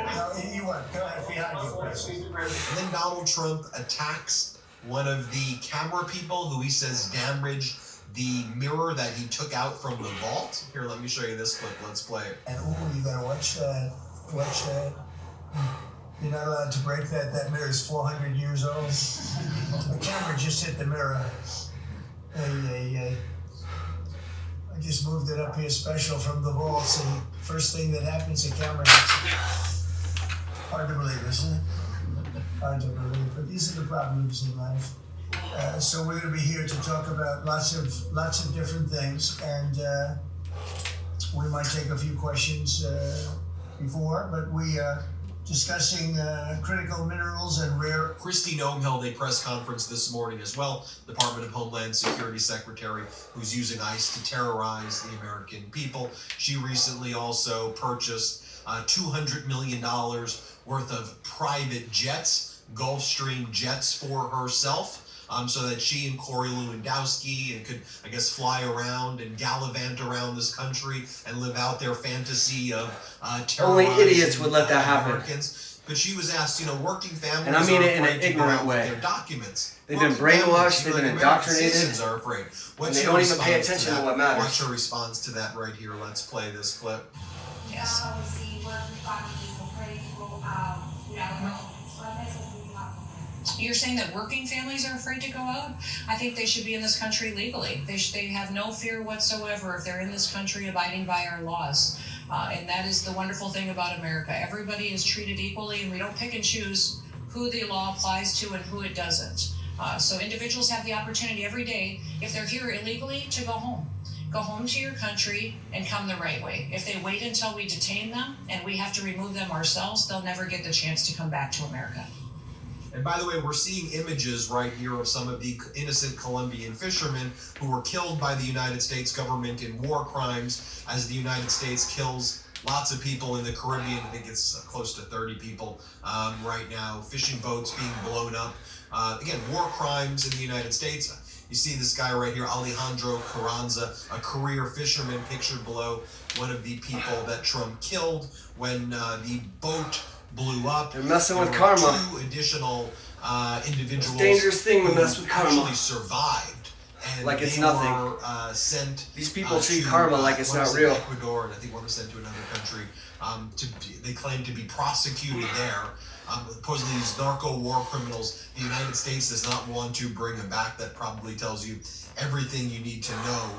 No, you won't. Go ahead, behind you, please. And then Donald Trump attacks one of the camera people who he says damaged the mirror that he took out from the vault. Here, let me show you this clip. Let's play it. And you gotta watch that. Watch that. You're not allowed to break that. That mirror is 400 years old. The camera just hit the mirror. Hey. I just moved it up here special from the vault, so first thing that happens, the camera hits. Hard to believe, isn't it? Hard to believe, but these are the problems in life. So we're going to be here to talk about lots of different things, and we might take a few questions before, but discussing critical minerals and rare. Kristi Noem held a press conference this morning as well, Department of Homeland Security Secretary, who's using ICE to terrorize the American people. She recently also purchased $200 million worth of private jets, Gulfstream jets for herself. So that she and Corey Lewandowski could, I guess, fly around and gallivant around this country and live out their fantasy of terrorizing Only idiots would let that happen. Americans. But she was asked, working families and I mean are it in afraid an to go ignorant out with way. their documents. They've been Working brainwashed, families, they've been American indoctrinated, citizens are afraid. and they don't even pay attention to what matters. Watch her response to that right here. Let's play this clip. Yes. You're saying that working families are afraid to go out? I think they should be in this country legally. They have no fear whatsoever if they're in this country abiding by our laws. And that is the wonderful thing about America. Everybody is treated equally, and we don't pick and choose who the law applies to and who it doesn't. So individuals have the opportunity every day, if they're here illegally, to go home. Go home to your country and come the right way. If they wait until we detain them and we have to remove them ourselves, they'll never get the chance to come back to America. And by the way, we're seeing images right here of some of the innocent Colombian fishermen who were killed by the United States government in war crimes as the United States kills lots of people in the Caribbean. I think it's close to 30 people right now. Fishing boats being blown up. Again, war crimes in the United States. You see this guy right here, Alejandro Carranza, a career fisherman, pictured below, one of the people that Trump killed when the boat blew up. They're messing with were karma. 2 additional individuals. It's a dangerous thing to mess with karma. Actually survived, and like it's they nothing. were sent. These people treat to, karma like it's one not was real. in Ecuador, and I think one was sent to another country. They claim to be prosecuted there. Supposedly these narco war criminals, the United States does not want to bring them back. That probably tells you everything you need to know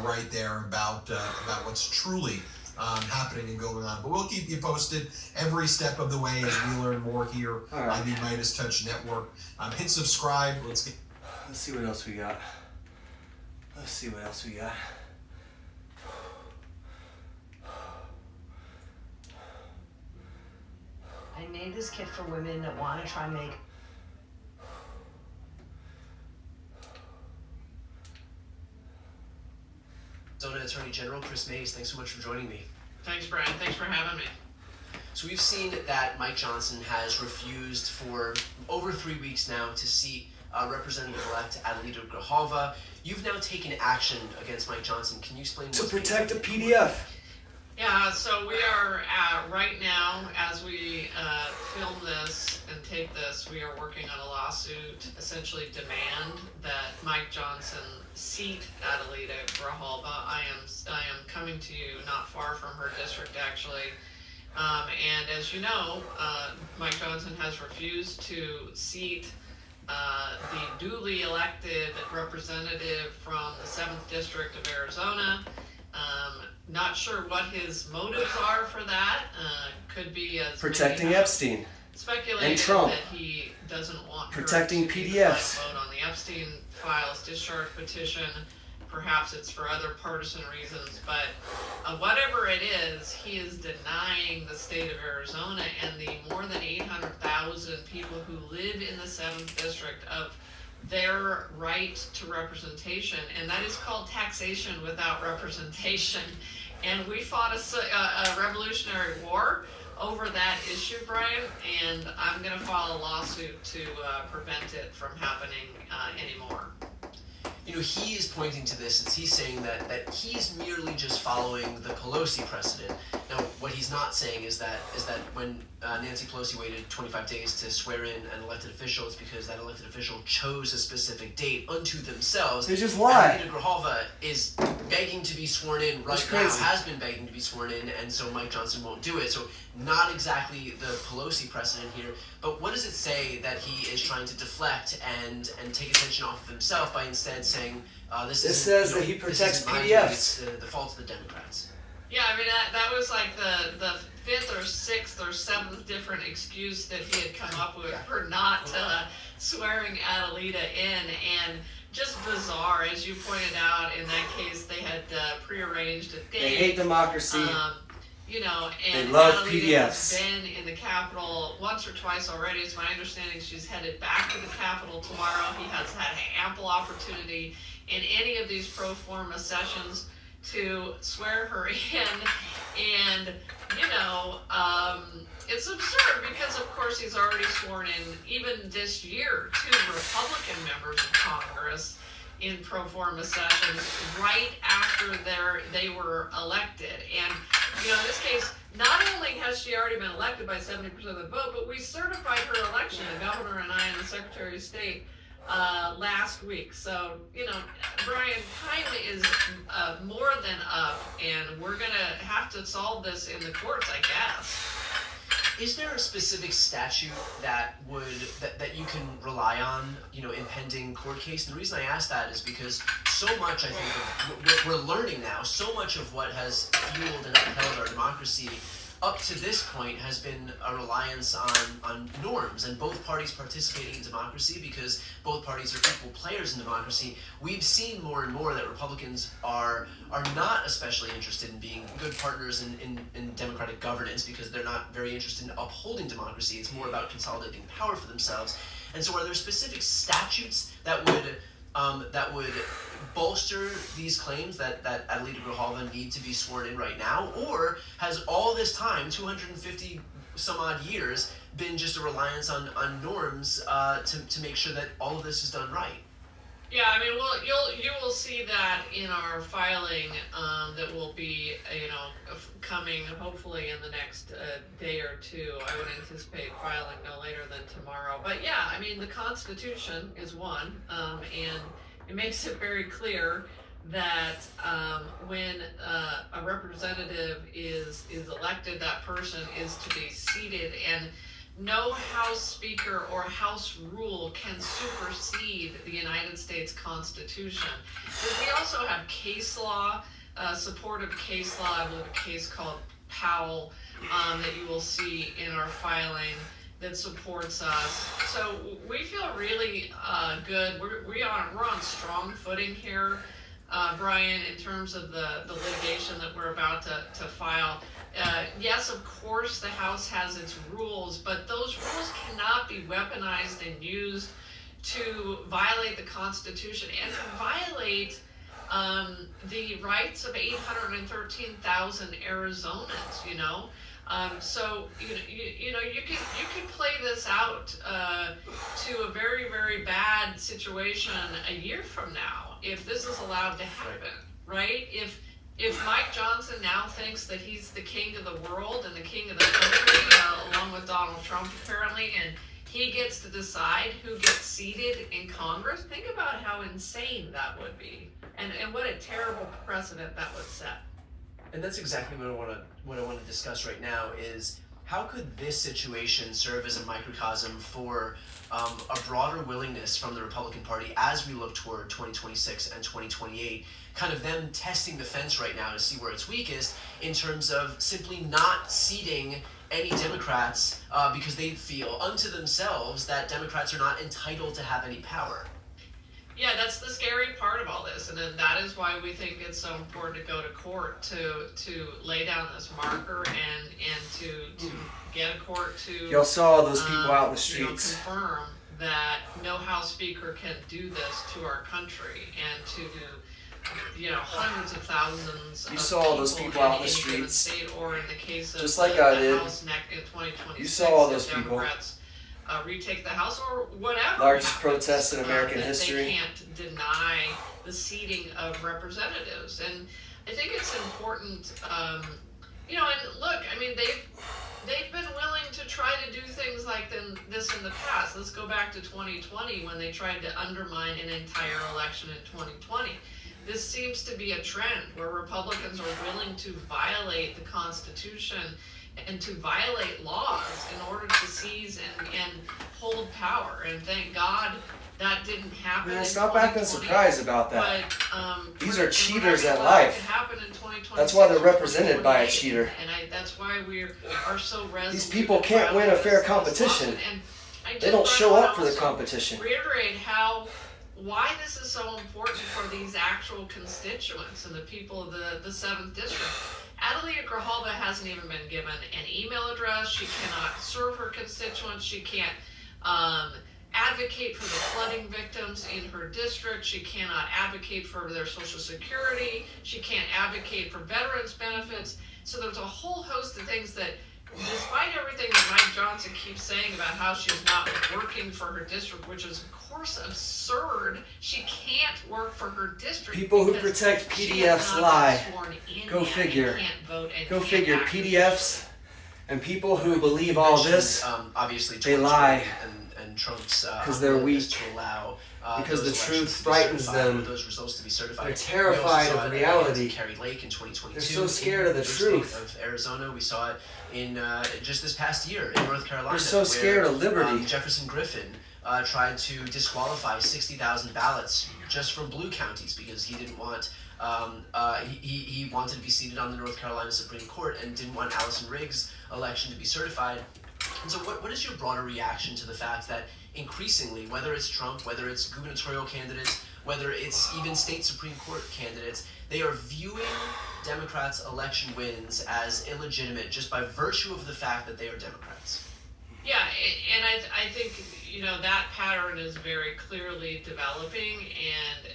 right there about what's truly happening and going on. But we'll keep you posted every step of the way as we learn more here on the Midas Touch Network. Hit subscribe. Let's see what else we got. I made this kit for women that want to try and make. Arizona Attorney General Chris Mays, thanks so much for joining me. Thanks, Brian. Thanks for having me. So we've seen that Mike Johnson has refused for over 3 weeks now to seat Representative-elect Adelita Grijalva. You've now taken action against Mike Johnson. Can you explain To what's protect the being PDF. Yeah, so we are right now, as we film this and tape this, we are working on a lawsuit, essentially demand that Mike Johnson seat Adelita Grijalva. I am coming to you not far from her district, actually. And as you know, Mike Johnson has refused to seat the duly elected representative from the 7th District of Arizona. Not sure what his motives are for that. Could be as Protecting Epstein. Speculated And Trump. that he doesn't want Protecting her to PDFs. vote on the Epstein files discharge petition. Perhaps it's for other partisan reasons, but whatever it is, he is denying the state of Arizona and the more than 800,000 people who live in the 7th District of their right to representation, and that is called taxation without representation. And we fought a revolutionary war over that issue, Brian, and I'm going to file a lawsuit to prevent it from happening anymore. You know, he is pointing to this as he's saying that he's merely just following the Pelosi precedent. Now, what he's not saying is that when Nancy Pelosi waited 25 days to swear in an elected official, it's because that elected official chose a specific date unto themselves. They just lie. Adelita Grijalva is begging to be sworn in right now, has been begging to be sworn in, and so Mike Johnson won't do it. So not exactly the Pelosi precedent here, but what does it say that he is trying to deflect and take attention off of himself by instead saying this is? It says that he protects PDFs. It's the fault of the Democrats. Yeah, I mean that was like the 5th or 6th or 7th different excuse that he had come up with for not swearing Adelita in, and just bizarre, as you pointed out. In that case, they had prearranged a date. They hate democracy. you know, They and love Annalita has PDFs. been in the Capitol once or twice already. It's my understanding she's headed back to the Capitol tomorrow. He has had ample opportunity in any of these pro forma sessions to swear her in, and you know, it's absurd because of course he's already sworn in even this year 2 Republican members of Congress in pro forma sessions right after they were elected. And you know, in this case, not only has she already been elected by 70% of the vote, but we certified her election, the governor and I and the Secretary of State, last week. So, you know, Brian, time is more than up, and we're gonna have to solve this in the courts, I guess. Is there a specific statute that you can rely on, you know, in pending court case? And the reason I ask that is because so much, I think, of, we're learning now, so much of what has fueled and upheld our democracy up to this point has been a reliance on norms, and both parties participating in democracy because both parties are equal players in democracy. We've seen more and more that Republicans are not especially interested in being good partners in democratic governance because they're not very interested in upholding democracy. It's more about consolidating power for themselves. And so are there specific statutes that would bolster these claims that Adelita Grijalva need to be sworn in right now? Or has all this time, 250 some odd years, been just a reliance on norms to make sure that all of this is done right? Yeah, I mean, well, you will see that in our filing that will be, you know, coming hopefully in the next day or two. I would anticipate filing no later than tomorrow. But yeah, I mean, the Constitution is one, and it makes it very clear that when a representative is elected, that person is to be seated, and no House Speaker or House rule can supersede the United States Constitution. But we also have case law, supportive case law. I believe a case called Powell that you will see in our filing that supports us. So we feel really good. We're on strong footing here, Brian, in terms of the litigation that we're about to file. Yes, of course, the House has its rules, but those rules cannot be weaponized and used to violate the Constitution and to violate the rights of 813,000 Arizonans, you know? So you know you can play this out to a very, very bad situation a year from now if this is allowed to happen, right? If Mike Johnson now thinks that he's the king of the world and the king of the country, along with Donald Trump apparently, and he gets to decide who gets seated in Congress, think about how insane that would be, and what a terrible precedent that would set. And that's exactly what I want to discuss right now is how could this situation serve as a microcosm for a broader willingness from the Republican Party as we look toward 2026 and 2028, kind of them testing the fence right now to see where it's weakest in terms of simply not seating any Democrats because they feel unto themselves that Democrats are not entitled to have any power. Yeah, that's the scary part of all this, and then that is why we think it's so important to go to court to lay down this marker and to get a court to. Y'all saw those people out in the streets. Confirm that no House Speaker can do this to our country and to hundreds of thousands. You saw those people out in the streets, state or in the case of just like I did. House neck in 2026. You saw all those people. Democrats retake the House or whatever. Largest protests in American history. They can't deny the seating of representatives, and I think it's important. And look, I mean, they've been willing to try to do things like this in the past. Let's go back to 2020 when they tried to undermine an entire election in 2020. This seems to be a trend where Republicans are willing to violate the Constitution and to violate laws in order to seize and hold power. And thank God that didn't happen. Man, stop acting surprised about that. But, these are cheaters at life. That's why they're represented by a cheater. And that's why we are so resolute. These people can't win a fair competition. They don't show up for the competition. Reiterate how why this is so important for these actual constituents and the people of the 7th District. Adelita Grijalva hasn't even been given an email address. She cannot serve her constituents. She can't advocate for the flooding victims in her district. She cannot advocate for their Social Security. She can't advocate for veterans benefits. So there's a whole host of things that, despite everything that Mike Johnson keeps saying about how she's not working for her district, which is of course absurd, she can't work for her district. People who protect PDFs lie. Go figure. Go figure. PDFs and people who believe all this, obviously they lie. And Trump's because they're weak. To allow, because the truth frightens them. Those results to be certified. They're terrified of reality. Carrie Lake in 2022. They're so scared of the truth. Of Arizona, we saw it in just this past year in North Carolina. They're so scared of liberty. Jefferson Griffin tried to disqualify 60,000 ballots just from blue counties because he didn't want. He wanted to be seated on the North Carolina Supreme Court and didn't want Allison Riggs' election to be certified. And so what is your broader reaction to the fact that increasingly, whether it's Trump, whether it's gubernatorial candidates, whether it's even state Supreme Court candidates, they are viewing Democrats' election wins as illegitimate just by virtue of the fact that they are Democrats? Yeah, and I think, you know, that pattern is very clearly developing, and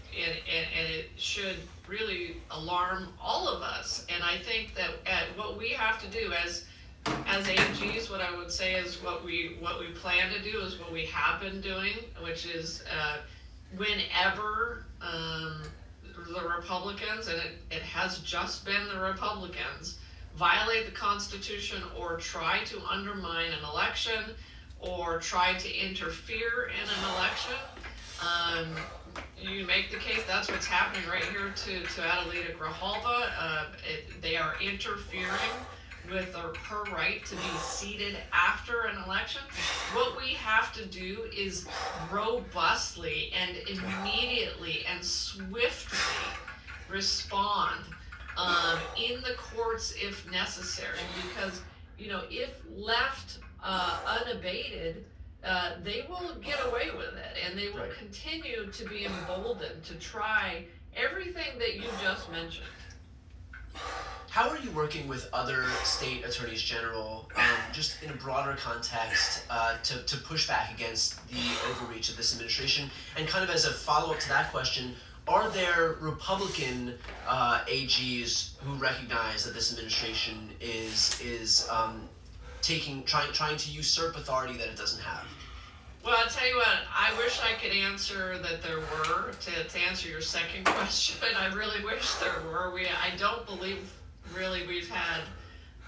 and it should really alarm all of us. And I think that what we have to do as AGs, what I would say is what we plan to do is what we have been doing, which is whenever the Republicans, and it has just been the Republicans, violate the Constitution or try to undermine an election or try to interfere in an election, you make the case that's what's happening right here to Adelita Grijalva. They are interfering with her right to be seated after an election. What we have to do is robustly and immediately and swiftly respond in the courts if necessary, because, you know, if left unabated, they will get away with it, and they will continue to be emboldened to try everything that you just mentioned. How are you working with other state attorneys general, just in a broader context, to push back against the overreach of this administration? And kind of as a follow-up to that question, are there Republican AGs who recognize that this administration is trying to usurp authority that it doesn't have? Well, I'll tell you what, I wish I could answer that there were. To answer your second question, I really wish there were. I don't believe really we've had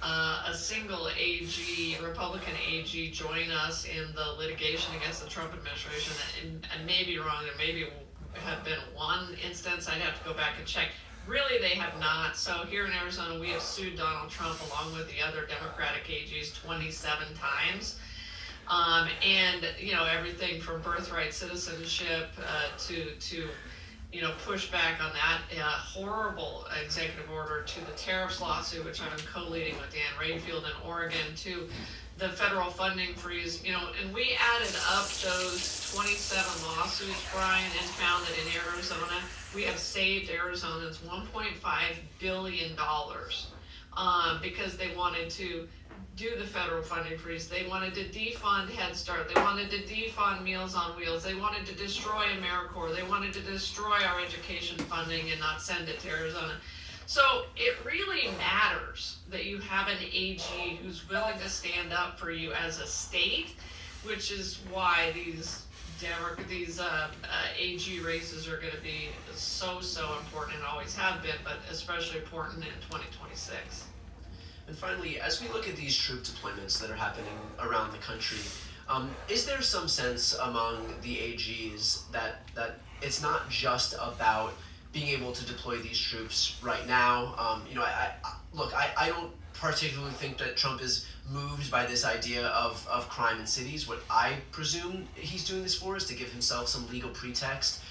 a single AG, Republican AG, join us in the litigation against the Trump administration. And I may be wrong, there maybe have been one instance, I'd have to go back and check. Really, they have not. So here in Arizona, we have sued Donald Trump along with the other Democratic AGs 27 times. And, you know, everything from birthright citizenship to you know, push back on that horrible executive order, to the tariffs lawsuit, which I'm co-leading with Dan Rayfield in Oregon, to the federal funding freeze, you know, and we added up those 27 lawsuits, Brian, and found that in Arizona, we have saved Arizonans $1.5 billion because they wanted to do the federal funding freeze. They wanted to defund Head Start. They wanted to defund Meals on Wheels. They wanted to destroy AmeriCorps. They wanted to destroy our education funding and not send it to Arizona. So it really matters that you have an AG who's willing to stand up for you as a state, which is why these AG races are going to be so important and always have been, but especially important in 2026. And finally, as we look at these troop deployments that are happening around the country, is there some sense among the AGs that it's not just about being able to deploy these troops right now? You know, I don't particularly think that Trump is moved by this idea of crime in cities. What I presume he's doing this for is to give himself some legal pretext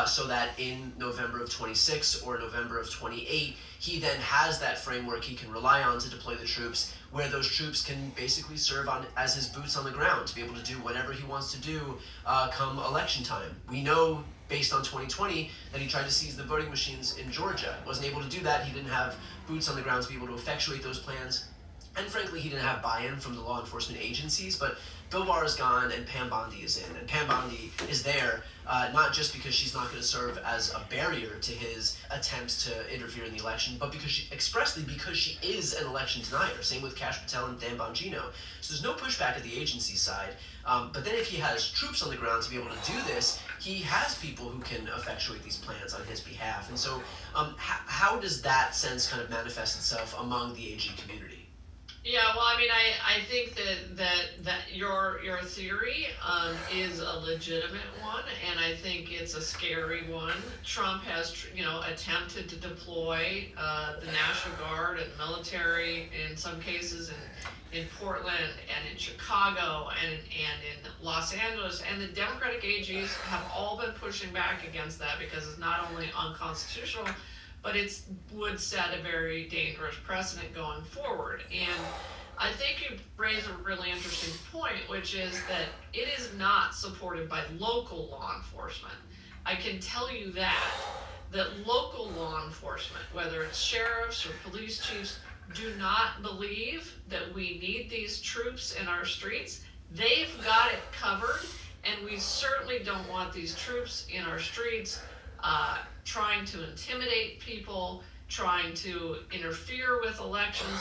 so that in November of 26 or November of 28, he then has that framework he can rely on to deploy the troops, where those troops can basically serve as his boots on the ground to be able to do whatever he wants to do come election time. We know, based on 2020, that he tried to seize the voting machines in Georgia. Wasn't able to do that. He didn't have boots on the ground to be able to effectuate those plans. And frankly, he didn't have buy-in from the law enforcement agencies, but Bill Barr is gone and Pam Bondi is in. And Pam Bondi is there not just because she's not going to serve as a barrier to his attempts to interfere in the election, but expressly because she is an election denier. Same with Kash Patel and Dan Bongino. So there's no pushback at the agency side. But then if he has troops on the ground to be able to do this, he has people who can effectuate these plans on his behalf. And so how does that sense kind of manifest itself among the AG community? Yeah, well, I mean, I think that your theory is a legitimate one, and I think it's a scary one. Trump has, attempted to deploy the National Guard and military in some cases in Portland and in Chicago and in Los Angeles, and the Democratic AGs have all been pushing back against that because it's not only unconstitutional, but it would set a very dangerous precedent going forward. And I think you raise a really interesting point, which is that it is not supported by local law enforcement. I can tell you that local law enforcement, whether it's sheriffs or police chiefs, do not believe that we need these troops in our streets. They've got it covered, and we certainly don't want these troops in our streets trying to intimidate people, trying to interfere with elections,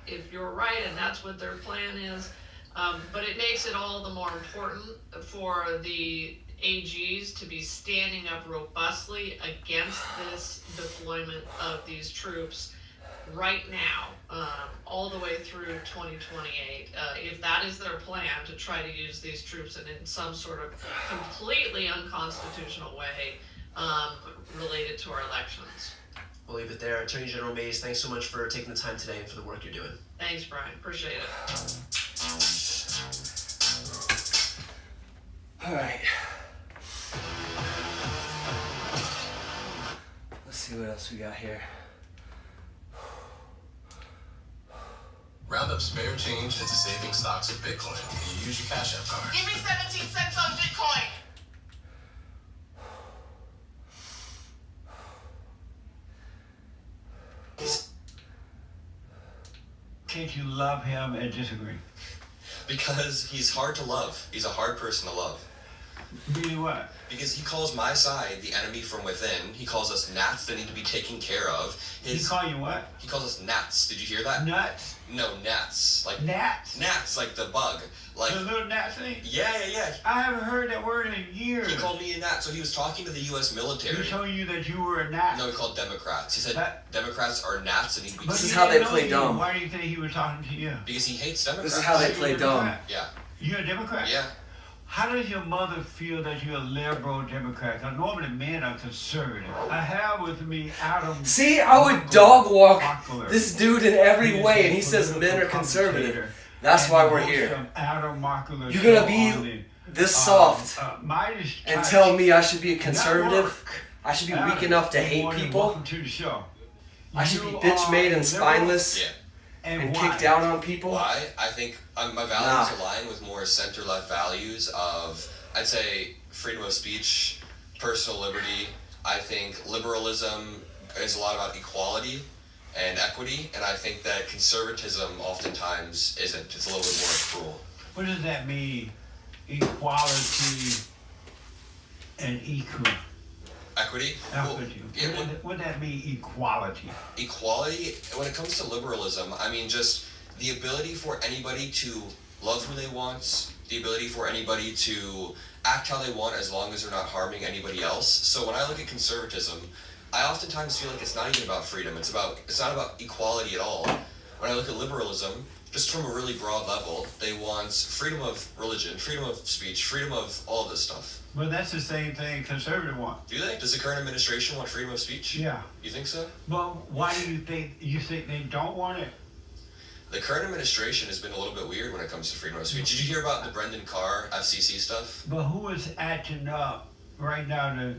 if you're right and that's what their plan is. But it makes it all the more important for the AGs to be standing up robustly against this deployment of these troops right now, all the way through 2028. If that is their plan, to try to use these troops in some sort of completely unconstitutional way related to our elections. We'll leave it there. Attorney General Mays, thanks so much for taking the time today and for the work you're doing. Thanks, Brian. Appreciate it. All right. Let's see what else we got here. Round up spare change into saving stocks with Bitcoin and you use your Cash App card. Give me 17 cents on Bitcoin. Can't you love him and disagree? Because he's hard to love. He's a hard person to love. Meaning what? Because he calls my side the enemy from within. He calls us gnats that need to be taken care of. He call you what? He calls us gnats. Did you hear that? Nuts? No, gnats. Like gnats? Gnats, like the bug. Like the little gnat thing? Yeah. I haven't heard that word in years. He called me a gnat, so he was talking to the U.S. military. He told you that you were a gnat? No, he called Democrats. He said Democrats are gnats that need to be... This is how they play dumb. Why do you think he was talking to you? Because he hates Democrats. This is how they play dumb. Yeah. You're a Democrat? Yeah. How does your mother feel that you're a liberal Democrat? Because normally men are conservative. I have with me Adam... See, I would dog walk this dude in every way, and he says men are conservative. That's why we're here. You're gonna be this soft and tell me I should be a conservative? I should be weak enough to hate people? I should be bitch-made and spineless? And kick down on people? Why? I think my values align with more center-left values of, I'd say, freedom of speech, personal liberty. I think liberalism is a lot about equality and equity, and I think that conservatism oftentimes isn't. It's a little bit more cruel. What does that mean? Equality and equal. Equity? What does that mean, equality? Equality, when it comes to liberalism, I mean just the ability for anybody to love who they want, the ability for anybody to act how they want as long as they're not harming anybody else. So when I look at conservatism, I oftentimes feel like it's not even about freedom. It's not about equality at all. When I look at liberalism, just from a really broad level, they want freedom of religion, freedom of speech, freedom of all of this stuff. Well, that's the same thing conservative want. Do they? Does the current administration want freedom of speech? Yeah. You think so? Well, why do you think they don't want it? The current administration has been a little bit weird when it comes to freedom of speech. Did you hear about the Brendan Carr FCC stuff? But who is acting up right now to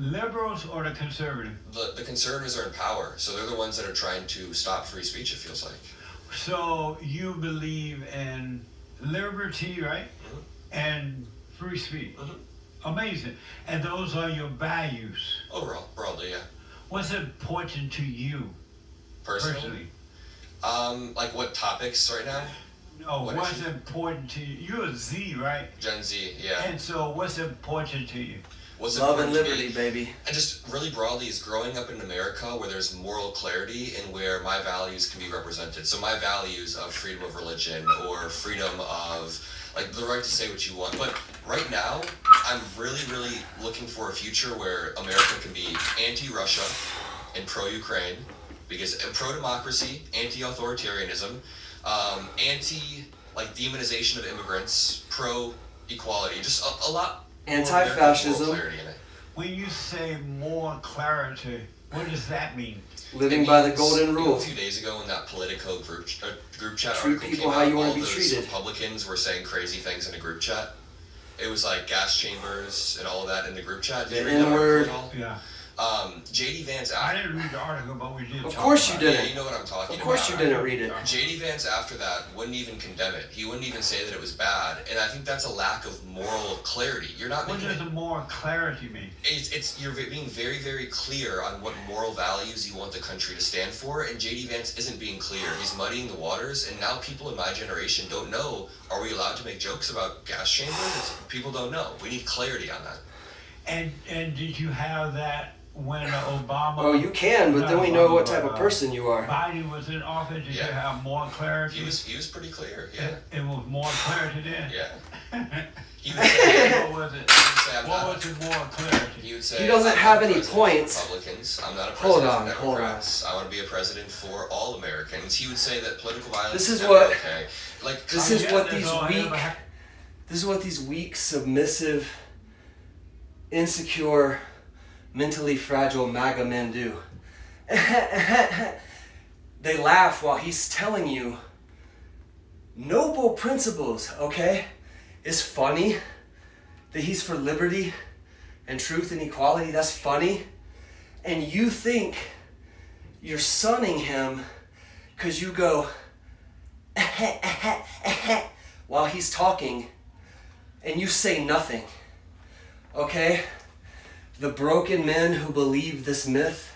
liberals or the conservatives? The conservatives are in power, so they're the ones that are trying to stop free speech, it feels like. So you believe in liberty, right? And free speech. Amazing. And those are your values. Overall, broadly, yeah. What's important to you? Personally? Like what topics right now? No, what's important to you? You're a Z, right? Gen Z, yeah. And so what's important to you? What's Love and important to liberty, me, baby. And just really broadly is growing up in America where there's moral clarity and where my values can be represented. So my values of freedom of religion or freedom of like the right to say what you want. But right now, I'm really, really looking for a future where America can be anti-Russia and pro-Ukraine, because pro-democracy, anti-authoritarianism, anti like demonization of immigrants, pro-equality, just a lot. Anti-fascism. When you say more clarity, what does that mean? Living by the golden rule. A few days ago in that Politico group chat Treat article people came how out, you want all to be those treated. Republicans were saying crazy things in a group chat. It was like gas chambers and all of that in the group chat. Did you read that N-word. article at all? Yeah. JD Vance. I didn't read the article, but we did. Of course you didn't. Yeah, you know what I'm talking about. Of course you didn't read it. JD Vance after that wouldn't even condemn it. He wouldn't even say that it was bad. And I think that's a lack of moral clarity. You're not What making does the more clarity mean? it's you're being very, very clear on what moral values you want the country to stand for, and JD Vance isn't being clear. He's muddying the waters, and now people in my generation don't know, are we allowed to make jokes about gas chambers? People don't know. We need clarity on that. And did you have that when Obama? Oh, you can, but then we know what type of person you are. Biden was in office. Did you have more clarity? He was pretty clear, yeah. It was more clarity then. Yeah. He would say, What was it? what was it more clarity? He would say, He doesn't I'm have not a any president points. for Republicans. I'm not a Hold president on, for hold on. Democrats. I want to be a president for all Americans. He would say that political violence This is never what- okay. Like This is what these weak, submissive, insecure, mentally fragile MAGA men do. They laugh while he's telling you noble principles, okay? It's funny that he's for liberty and truth and equality. That's funny. And you think you're sunning him because you go while he's talking and you say nothing, okay? The broken men who believe this myth,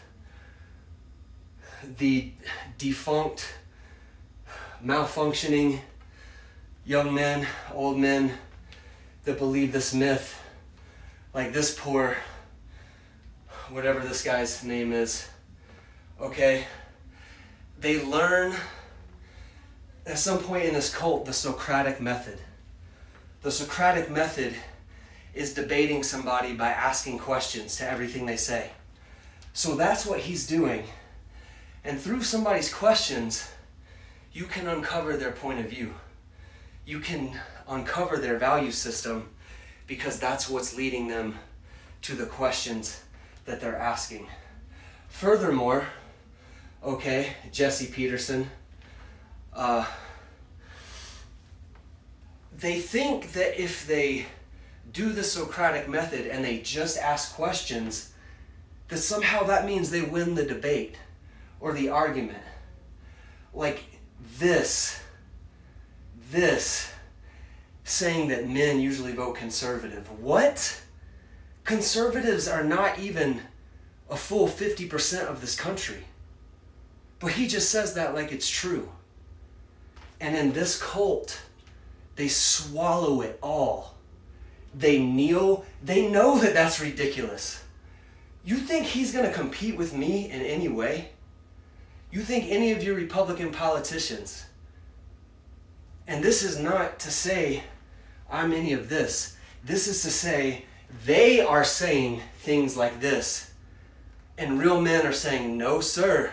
the defunct, malfunctioning young men, old men that believe this myth, like this poor, whatever this guy's name is, okay? They learn at some point in this cult the Socratic method. The Socratic method is debating somebody by asking questions to everything they say. So that's what he's doing. And through somebody's questions, you can uncover their point of view. You can uncover their value system because that's what's leading them to the questions that they're asking. Furthermore, okay, Jesse Peterson, they think that if they do the Socratic method and they just ask questions, that somehow that means they win the debate or the argument. Like this saying that men usually vote conservative. What? Conservatives are not even a full 50% of this country. But he just says that like it's true. And in this cult, they swallow it all. They kneel. They know that that's ridiculous. You think he's going to compete with me in any way? You think any of your Republican politicians, and this is not to say I'm any of this. This is to say they are saying things like this. And real men are saying, no, sir.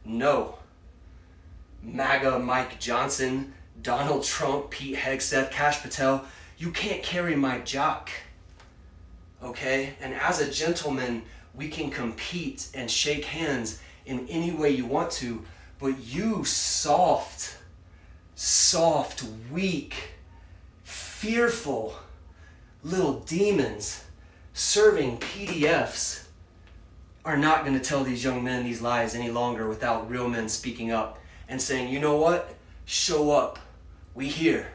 No. MAGA, Mike Johnson, Donald Trump, Pete Hegseth, Kash Patel, you can't carry my jock. Okay? And as a gentleman, we can compete and shake hands in any way you want to, but you soft, weak, fearful little demons serving PDFs are not going to tell these young men these lies any longer without real men speaking up and saying, you know what? Show up. We here.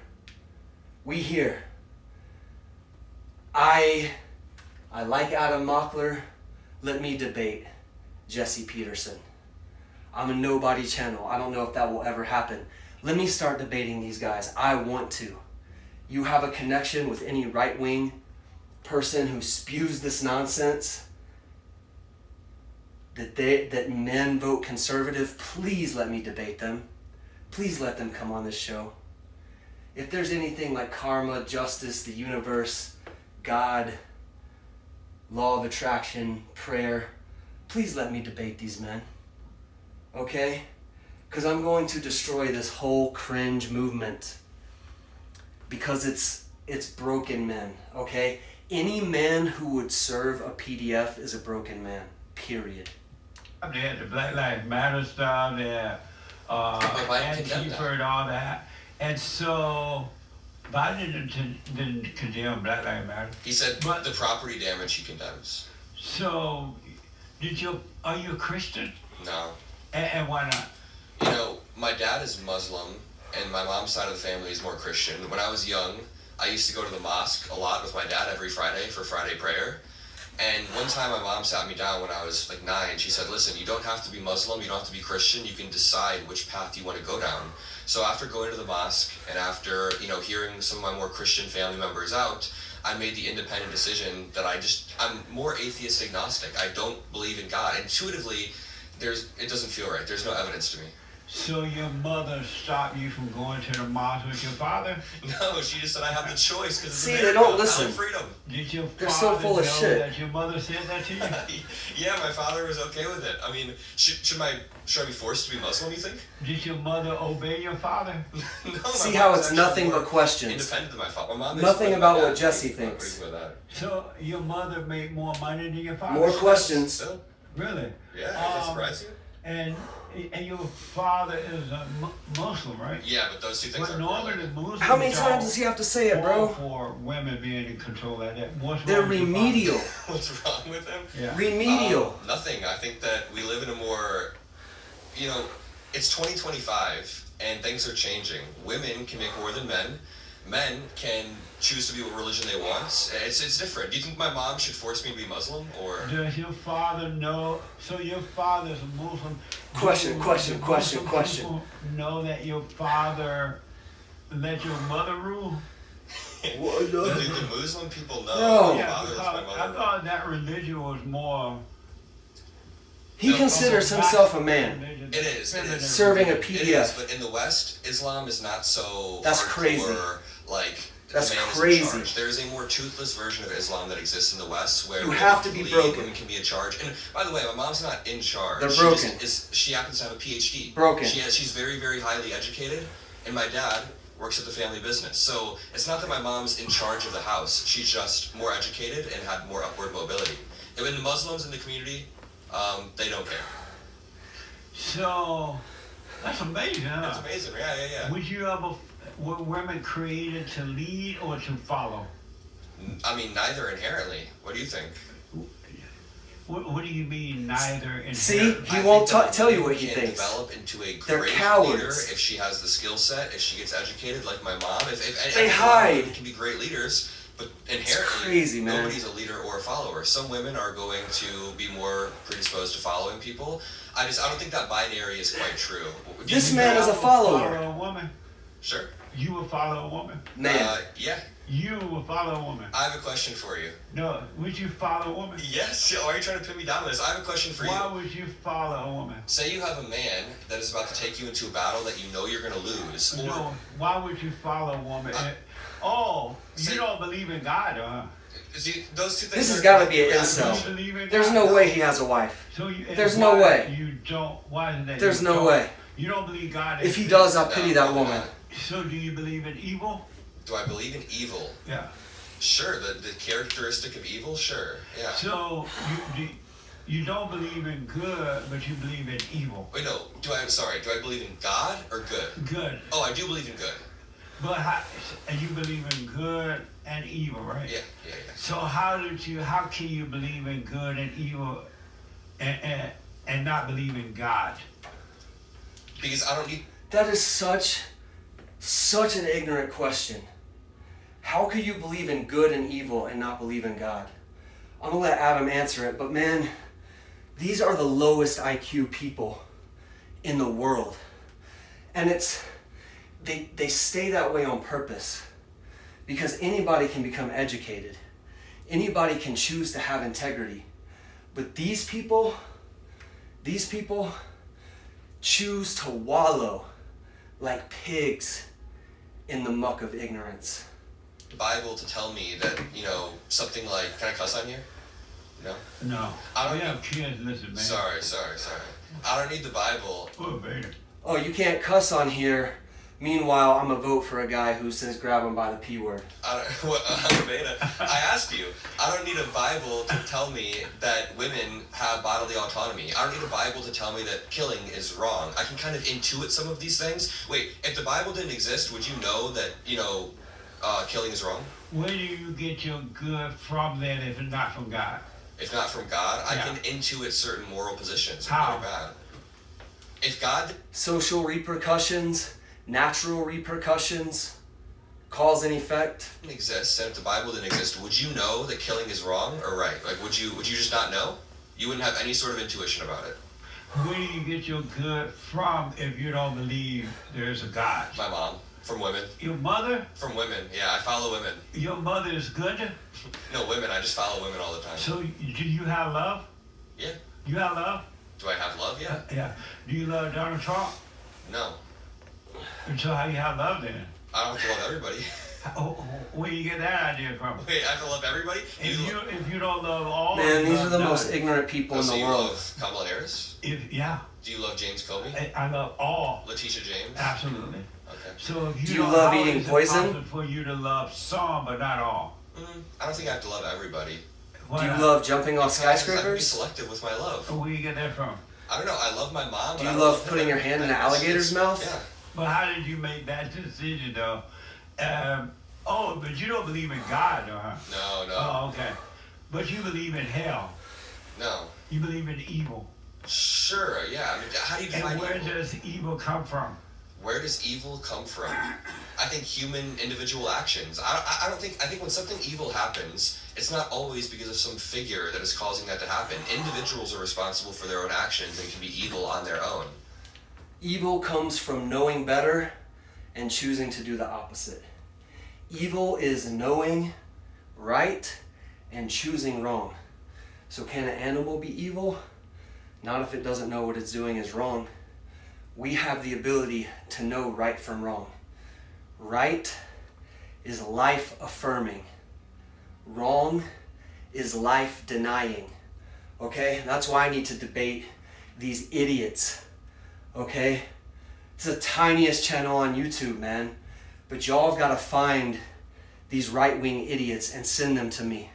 We here. I like Adam Mockler. Let me debate Jesse Peterson. I'm a nobody channel. I don't know if that will ever happen. Let me start debating these guys. I want to. You have a connection with any right-wing person who spews this nonsense that men vote conservative, please let me debate them. Please let them come on this show. If there's anything like karma, justice, the universe, God, law of attraction, prayer, please let me debate these men. Okay? Because I'm going to destroy this whole cringe movement. Because it's broken men, okay? Any man who would serve a PDF is a broken man, period. They had the Black Lives Matter stuff, they had Antifa and all that. And so Biden didn't condemn Black Lives Matter. He said the property damage he condemns. So, are you a Christian? No. And why not? You know, my dad is Muslim, and my mom's side of the family is more Christian. When I was young, I used to go to the mosque a lot with my dad every Friday for Friday prayer. And one time my mom sat me down when I was like 9. She said, listen, you don't have to be Muslim, you don't have to be Christian, you can decide which path you want to go down. So after going to the mosque and after, hearing some of my more Christian family members out, I made the independent decision that I'm more atheist agnostic. I don't believe in God. Intuitively, it doesn't feel right. There's no evidence to me. So your mother stopped you from going to the mosque with your father? No, she just said I have the choice because See, they don't listen. Freedom. Did your They're so full of shit. That your mother said that to you? Yeah, my father was okay with it. I mean, should I be forced to be Muslim, you think? Did your mother obey your father? No, See how it's nothing but questions. Independent of my father. My mom nothing about what Jesse thinks. So your mother made more money than your father? More questions. Still? Really? Yeah, does that surprise you? And your father is a Muslim, right? Yeah, but those two things But are normally Muslims How many times does he have to say it, bro? For women being in control like that. They're remedial. What's wrong with them? Yeah. Remedial. Nothing. I think that we live in a more, it's 2025 and things are changing. Women can make more than men. Men can choose to be what religion they want. It's different. Do you think my mom should force me to be Muslim or? Does your father know? So your father's a Muslim. Question. People know that your father let your mother rule? The Muslim people know. No. My father lets my mother I thought that religion was more. He considers himself a man. It is. Serving a It PDF. is, but in the West, Islam is not so. That's hardcore, crazy. Like That's the man crazy. is in charge. There is a more toothless version of Islam that exists in the West where You women have to can be lead, broken. Women can be in charge. And by the way, my mom's not in charge. They're She broken. She happens to have a PhD. Broken. She's very, very highly educated, and my dad works at the family business. So it's not that my mom's in charge of the house. She's just more educated and had more upward mobility. And when the Muslims in the community, they don't care. So that's amazing, huh? That's amazing. Yeah. Were women created to lead or to follow? I mean, neither inherently. What do you think? What do you mean, neither inherently? See, he won't tell you what he can thinks. Develop into a They're great cowards. leader if she has the skill set, if she gets educated like my mom. If They hide. Women can be great leaders, but inherently, crazy, man. nobody's a leader or a follower. Some women are going to be more predisposed to following people. I don't think that binary is quite true. This man is a follower. Follow a woman. Sure. You will follow a woman. Man. Yeah. You will follow a woman. I have a question for you. No, would you follow a woman? Yes. Why are you trying to pin me down on this? I have a question for you. Why would you follow a woman? Say you have a man that is about to take you into a battle that you know you're going to lose. Or No, why would you follow a woman? You don't believe in God, huh? See, those two things. This has got to be an You incel. believe in There's God? no way he has a wife. So There's no way. You don't. Why is that? There's you no don't- way. You don't believe God. If he exists? does, I'll pity that woman. So do you believe in evil? Do I believe in evil? Yeah. Sure. The characteristic of evil? Sure. Yeah. So you don't believe in good, but you believe in evil. Wait, no. Do I believe in God or good? Good. Oh, I do believe in good. But and you believe in good and evil, right? Yeah. So how can you believe in good and evil and not believe in God? Because I don't need. That is such an ignorant question. How could you believe in good and evil and not believe in God? I'm gonna let Adam answer it, but man, these are the lowest IQ people in the world. And they stay that way on purpose because anybody can become educated. Anybody can choose to have integrity. But these people choose to wallow like pigs in the muck of ignorance. The Bible to tell me that, something like, can I cuss on here? No? No. I don't have kids, listen, man. Sorry. I don't need the Bible. Oh, you can't cuss on here. Meanwhile, I'm a vote for a guy who says grab him by the P word. I asked you. I don't need a Bible to tell me that women have bodily autonomy. I don't need a Bible to tell me that killing is wrong. I can kind of intuit some of these things. Wait, if the Bible didn't exist, would you know that, killing is wrong? Where do you get your good from then if it's not from God? If not from God, Yeah. I can intuit certain moral positions. How? Good or bad. If God... Social repercussions, natural repercussions, cause and effect. Didn't exist, and if the Bible didn't exist, would you know that killing is wrong or right? Like, would you just not know? You wouldn't have any sort of intuition about it. Where do you get your good from if you don't believe there's a God? My mom. From women. Your mother? From women, yeah, I follow women. Your mother is good? No, women, I just follow women all the time. So do you have love? Yeah. You have love? Do I have love? Yeah. Yeah. Do you love Donald Trump? No. And so how you have love then? I don't have to love everybody. Where do you get that idea from? Wait, I have to love everybody? If you don't love all Man, of these are the none. most ignorant people in So the you world. love Kamala Harris? Yeah. Do you love James Comey? I love all. Letitia James? Absolutely. Okay. So if you Do you don't, love how eating is it poison? possible for you to love some but not all? I don't think I have to love everybody. Do you love jumping off Because I have to be skyscrapers? selective with my love. Where you get that from? I don't know, I love my mom. Do but you I love putting your hand in an alligator's mouth? Yeah. But how did you make that decision though? But you don't believe in God though, huh? No. Oh, okay. But you believe in hell. No. You believe in evil. Sure, yeah. I mean, how do you define And where evil? does evil come from? Where does evil come from? I think human individual actions. I think when something evil happens, it's not always because of some figure that is causing that to happen. Individuals are responsible for their own actions and can be evil on their own. Evil comes from knowing better and choosing to do the opposite. Evil is knowing right and choosing wrong. So can an animal be evil? Not if it doesn't know what it's doing is wrong. We have the ability to know right from wrong. Right is life affirming. Wrong is life denying. Okay? That's why I need to debate these idiots. Okay? It's the tiniest channel on YouTube, man. But y'all have got to find these right-wing idiots and send them to me.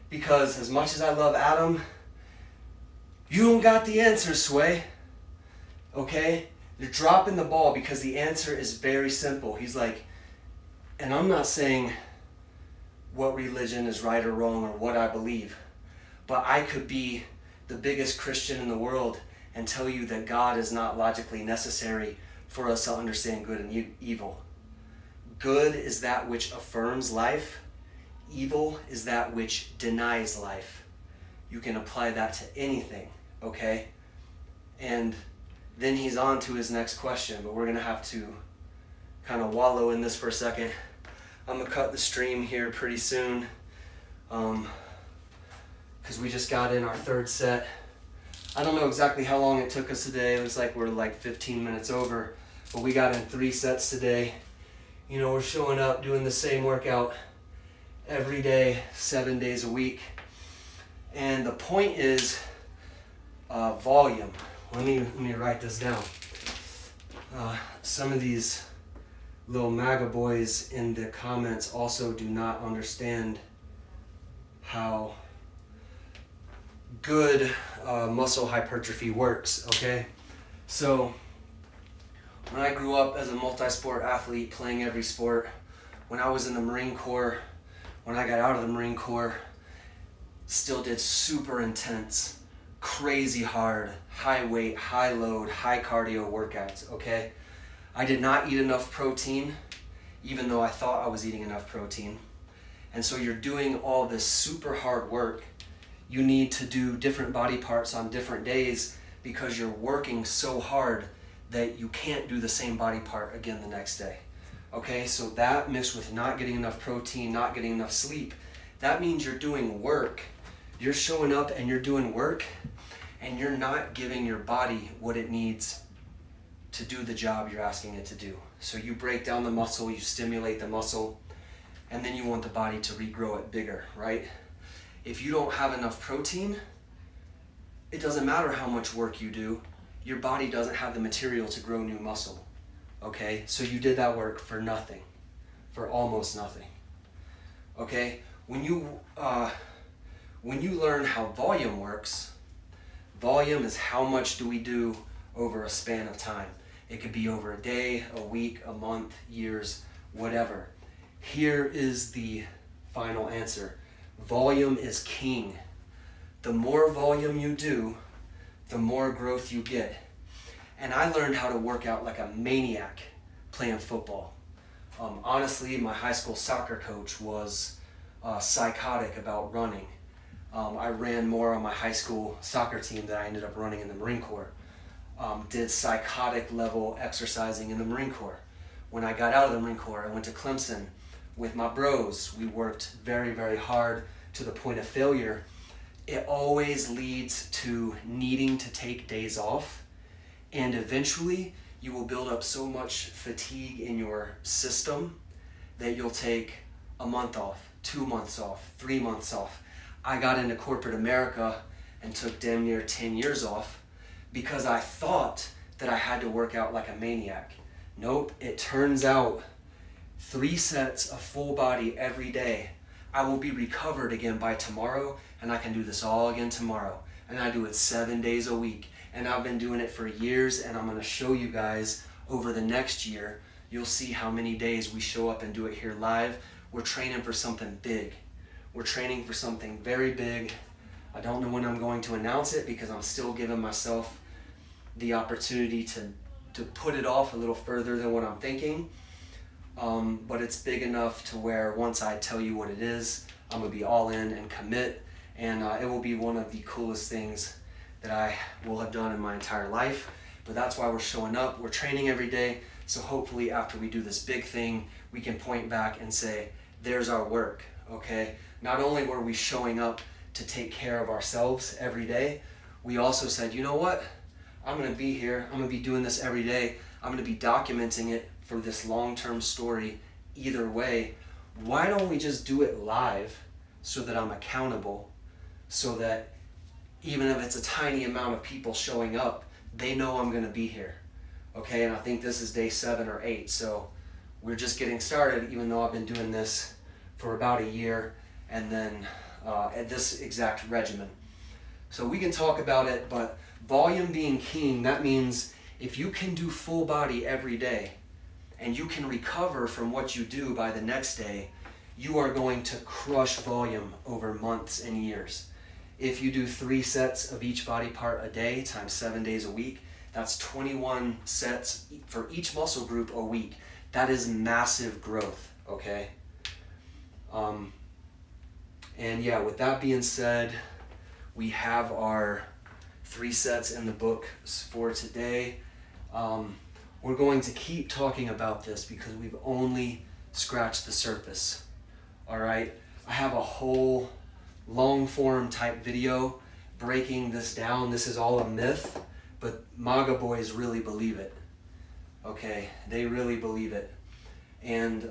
Because as much as I love Adam, you don't got the answer, Sway. Okay? You're dropping the ball because the answer is very simple. He's like, and I'm not saying what religion is right or wrong or what I believe, but I could be the biggest Christian in the world and tell you that God is not logically necessary for us to understand good and evil. Good is that which affirms life. Evil is that which denies life. You can apply that to anything, okay? And then he's on to his next question, but we're gonna have to kind of wallow in this for a second. I'm gonna cut the stream here pretty soon, because we just got in our third set. I don't know exactly how long it took us today. It looks like we're like 15 minutes over, but we got in 3 sets today. You know, we're showing up, doing the same workout every day, 7 days a week. And the point is volume. Let me write this down. Some of these little MAGA boys in the comments also do not understand how good muscle hypertrophy works, okay? So When I grew up as a multi-sport athlete, playing every sport, when I was in the Marine Corps, when I got out of the Marine Corps, still did super intense, crazy hard, high weight, high load, high cardio workouts, okay? I did not eat enough protein, even though I thought I was eating enough protein. And so you're doing all this super hard work. You need to do different body parts on different days because you're working so hard that you can't do the same body part again the next day. Okay, so that mixed with not getting enough protein, not getting enough sleep, that means you're doing work. You're showing up and you're doing work and you're not giving your body what it needs to do the job you're asking it to do. So you break down the muscle, you stimulate the muscle, and then you want the body to regrow it bigger, right? If you don't have enough protein, it doesn't matter how much work you do, your body doesn't have the material to grow new muscle, okay? So you did that work for nothing, for almost nothing, okay? When you learn how volume works, volume is how much do we do over a span of time. It could be over a day, a week, a month, years, whatever. Here is the final answer. Volume is king. The more volume you do, the more growth you get. And I learned how to work out like a maniac playing football. Honestly, my high school soccer coach was psychotic about running. I ran more on my high school soccer team than I ended up running in the Marine Corps. Did psychotic level exercising in the Marine Corps. When I got out of the Marine Corps, I went to Clemson with my bros. We worked very, very hard to the point of failure. It always leads to needing to take days off, and eventually you will build up so much fatigue in your system that you'll take a month off, 2 months off, 3 months off. I got into corporate America and took damn near 10 years off because I thought that I had to work out like a maniac. Nope, it turns out 3 sets of full body every day. I will be recovered again by tomorrow, and I can do this all again tomorrow. And I do it 7 days a week. And I've been doing it for years, and I'm gonna show you guys over the next year. You'll see how many days we show up and do it here live. We're training for something big. We're training for something very big. I don't know when I'm going to announce it because I'm still giving myself the opportunity to put it off a little further than what I'm thinking. But it's big enough to where once I tell you what it is, I'm gonna be all in and commit, and it will be one of the coolest things that I will have done in my entire life. But that's why we're showing up. We're training every day, so hopefully after we do this big thing, we can point back and say, there's our work, okay? Not only were we showing up to take care of ourselves every day, we also said, you know what? I'm gonna be here, I'm gonna be doing this every day, I'm gonna be documenting it for this long-term story either way. Why don't we just do it live so that I'm accountable, so that even if it's a tiny amount of people showing up, they know I'm gonna be here, okay? And I think this is day 7 or 8, so we're just getting started, even though I've been doing this for about a year, and then at this exact regimen. So we can talk about it, but volume being king, that means if you can do full body every day, and you can recover from what you do by the next day, you are going to crush volume over months and years. If you do 3 sets of each body part a day times 7 days a week, that's 21 sets for each muscle group a week. That is massive growth, okay? And yeah, with that being said, we have our 3 sets in the book for today. We're going to keep talking about this because we've only scratched the surface, all right? I have a whole long form type video breaking this down. This is all a myth, but MAGA boys really believe it, okay? They really believe it. And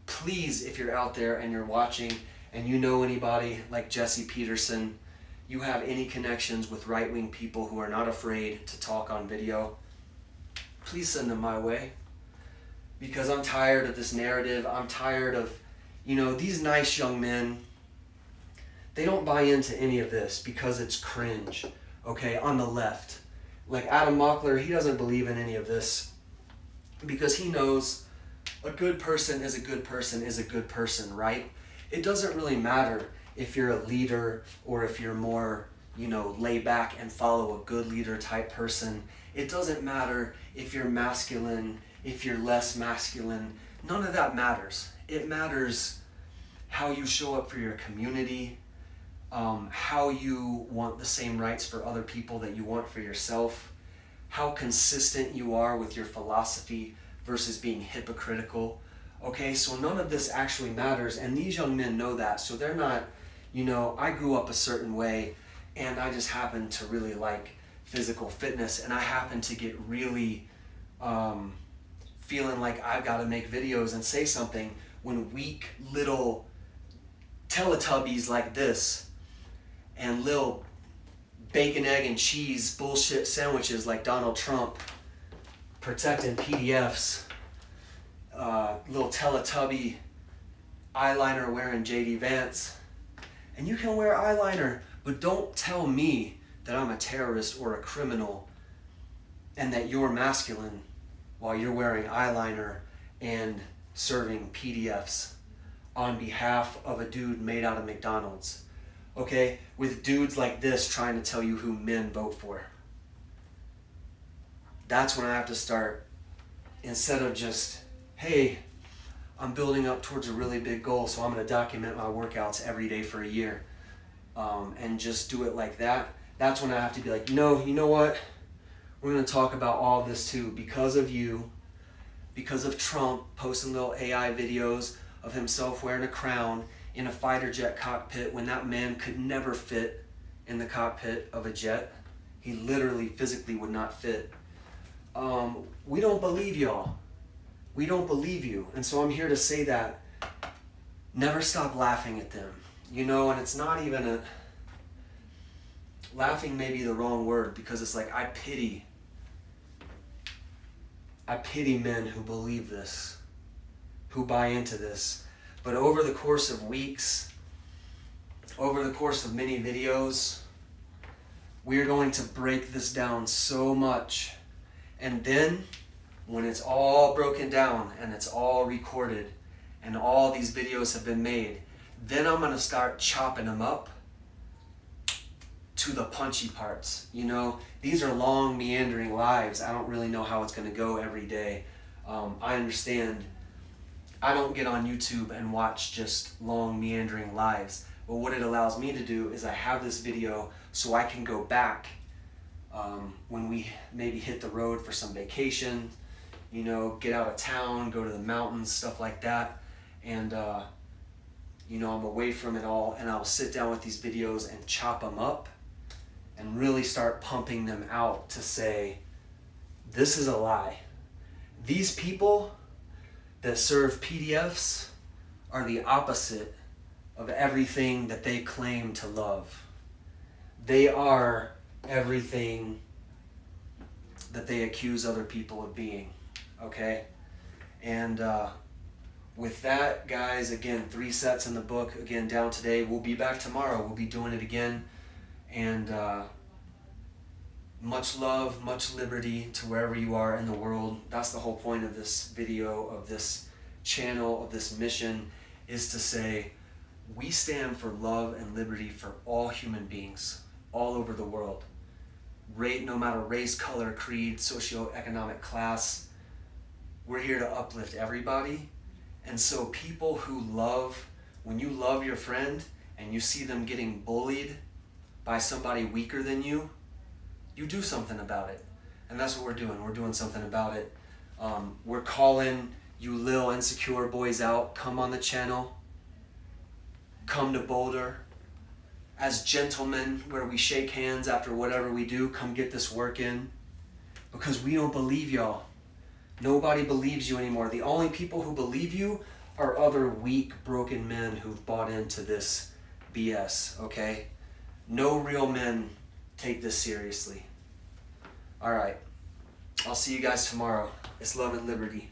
please, if you're out there and you're watching and you know anybody like Jesse Peterson, you have any connections with right-wing people who are not afraid to talk on video, please send them my way, because I'm tired of this narrative. I'm tired of, these nice young men, they don't buy into any of this because it's cringe, okay, on the left. Like Adam Mockler, he doesn't believe in any of this. because he knows a good person is a good person is a good person, right? It doesn't really matter if you're a leader or if you're more, lay back and follow a good leader type person. It doesn't matter if you're masculine, if you're less masculine. None of that matters. It matters how you show up for your community, how you want the same rights for other people that you want for yourself, how consistent you are with your philosophy versus being hypocritical. Okay, so none of this actually matters, and these young men know that, so they're not, I grew up a certain way, and I just happen to really like physical fitness, and I happen to get really feeling like I've got to make videos and say something when weak little Teletubbies like this and little bacon, egg, and cheese bullshit sandwiches like Donald Trump protecting PDFs, little Teletubby eyeliner wearing JD Vance. And you can wear eyeliner, but don't tell me that I'm a terrorist or a criminal and that you're masculine while you're wearing eyeliner and serving PDFs on behalf of a dude made out of McDonald's. Okay? With dudes like this trying to tell you who men vote for. That's when I have to start, instead of just, hey, I'm building up towards a really big goal, so I'm going to document my workouts every day for a year, and just do it like that. That's when I have to be like, you know what? We're going to talk about all of this too. Because of you, because of Trump posting little AI videos of himself wearing a crown in a fighter jet cockpit when that man could never fit in the cockpit of a jet. He literally, physically would not fit. We don't believe y'all. We don't believe you. And so I'm here to say that never stop laughing at them. And it's not even laughing may be the wrong word, because it's like I pity men who believe this, who buy into this. But over the course of weeks, over the course of many videos, we're going to break this down so much. And then, when it's all broken down and it's all recorded and all these videos have been made, then I'm going to start chopping them up to the punchy parts. These are long, meandering lives. I don't really know how it's going to go every day. I understand. I don't get on YouTube and watch just long, meandering lives. But what it allows me to do is I have this video so I can go back when we maybe hit the road for some vacation, get out of town, go to the mountains, stuff like that. And, I'm away from it all, and I'll sit down with these videos and chop them up and really start pumping them out to say, this is a lie. These people that serve PDFs are the opposite of everything that they claim to love. They are everything that they accuse other people of being, okay? And with that, guys, again, 3 sets in the book, again, down today. We'll be back tomorrow. We'll be doing it again. And much love, much liberty to wherever you are in the world. That's the whole point of this video, of this channel, of this mission, is to say, we stand for love and liberty for all human beings all over the world. No matter race, color, creed, socioeconomic class, we're here to uplift everybody. And so people who love, when you love your friend and you see them getting bullied by somebody weaker than you, you do something about it. And that's what we're doing. We're doing something about it. We're calling you little insecure boys out. Come on the channel. Come to Boulder. As gentlemen, where we shake hands after whatever we do, come get this work in. Because we don't believe y'all. Nobody believes you anymore. The only people who believe you are other weak, broken men who've bought into this BS, okay? No real men take this seriously. All right. I'll see you guys tomorrow. It's love and liberty.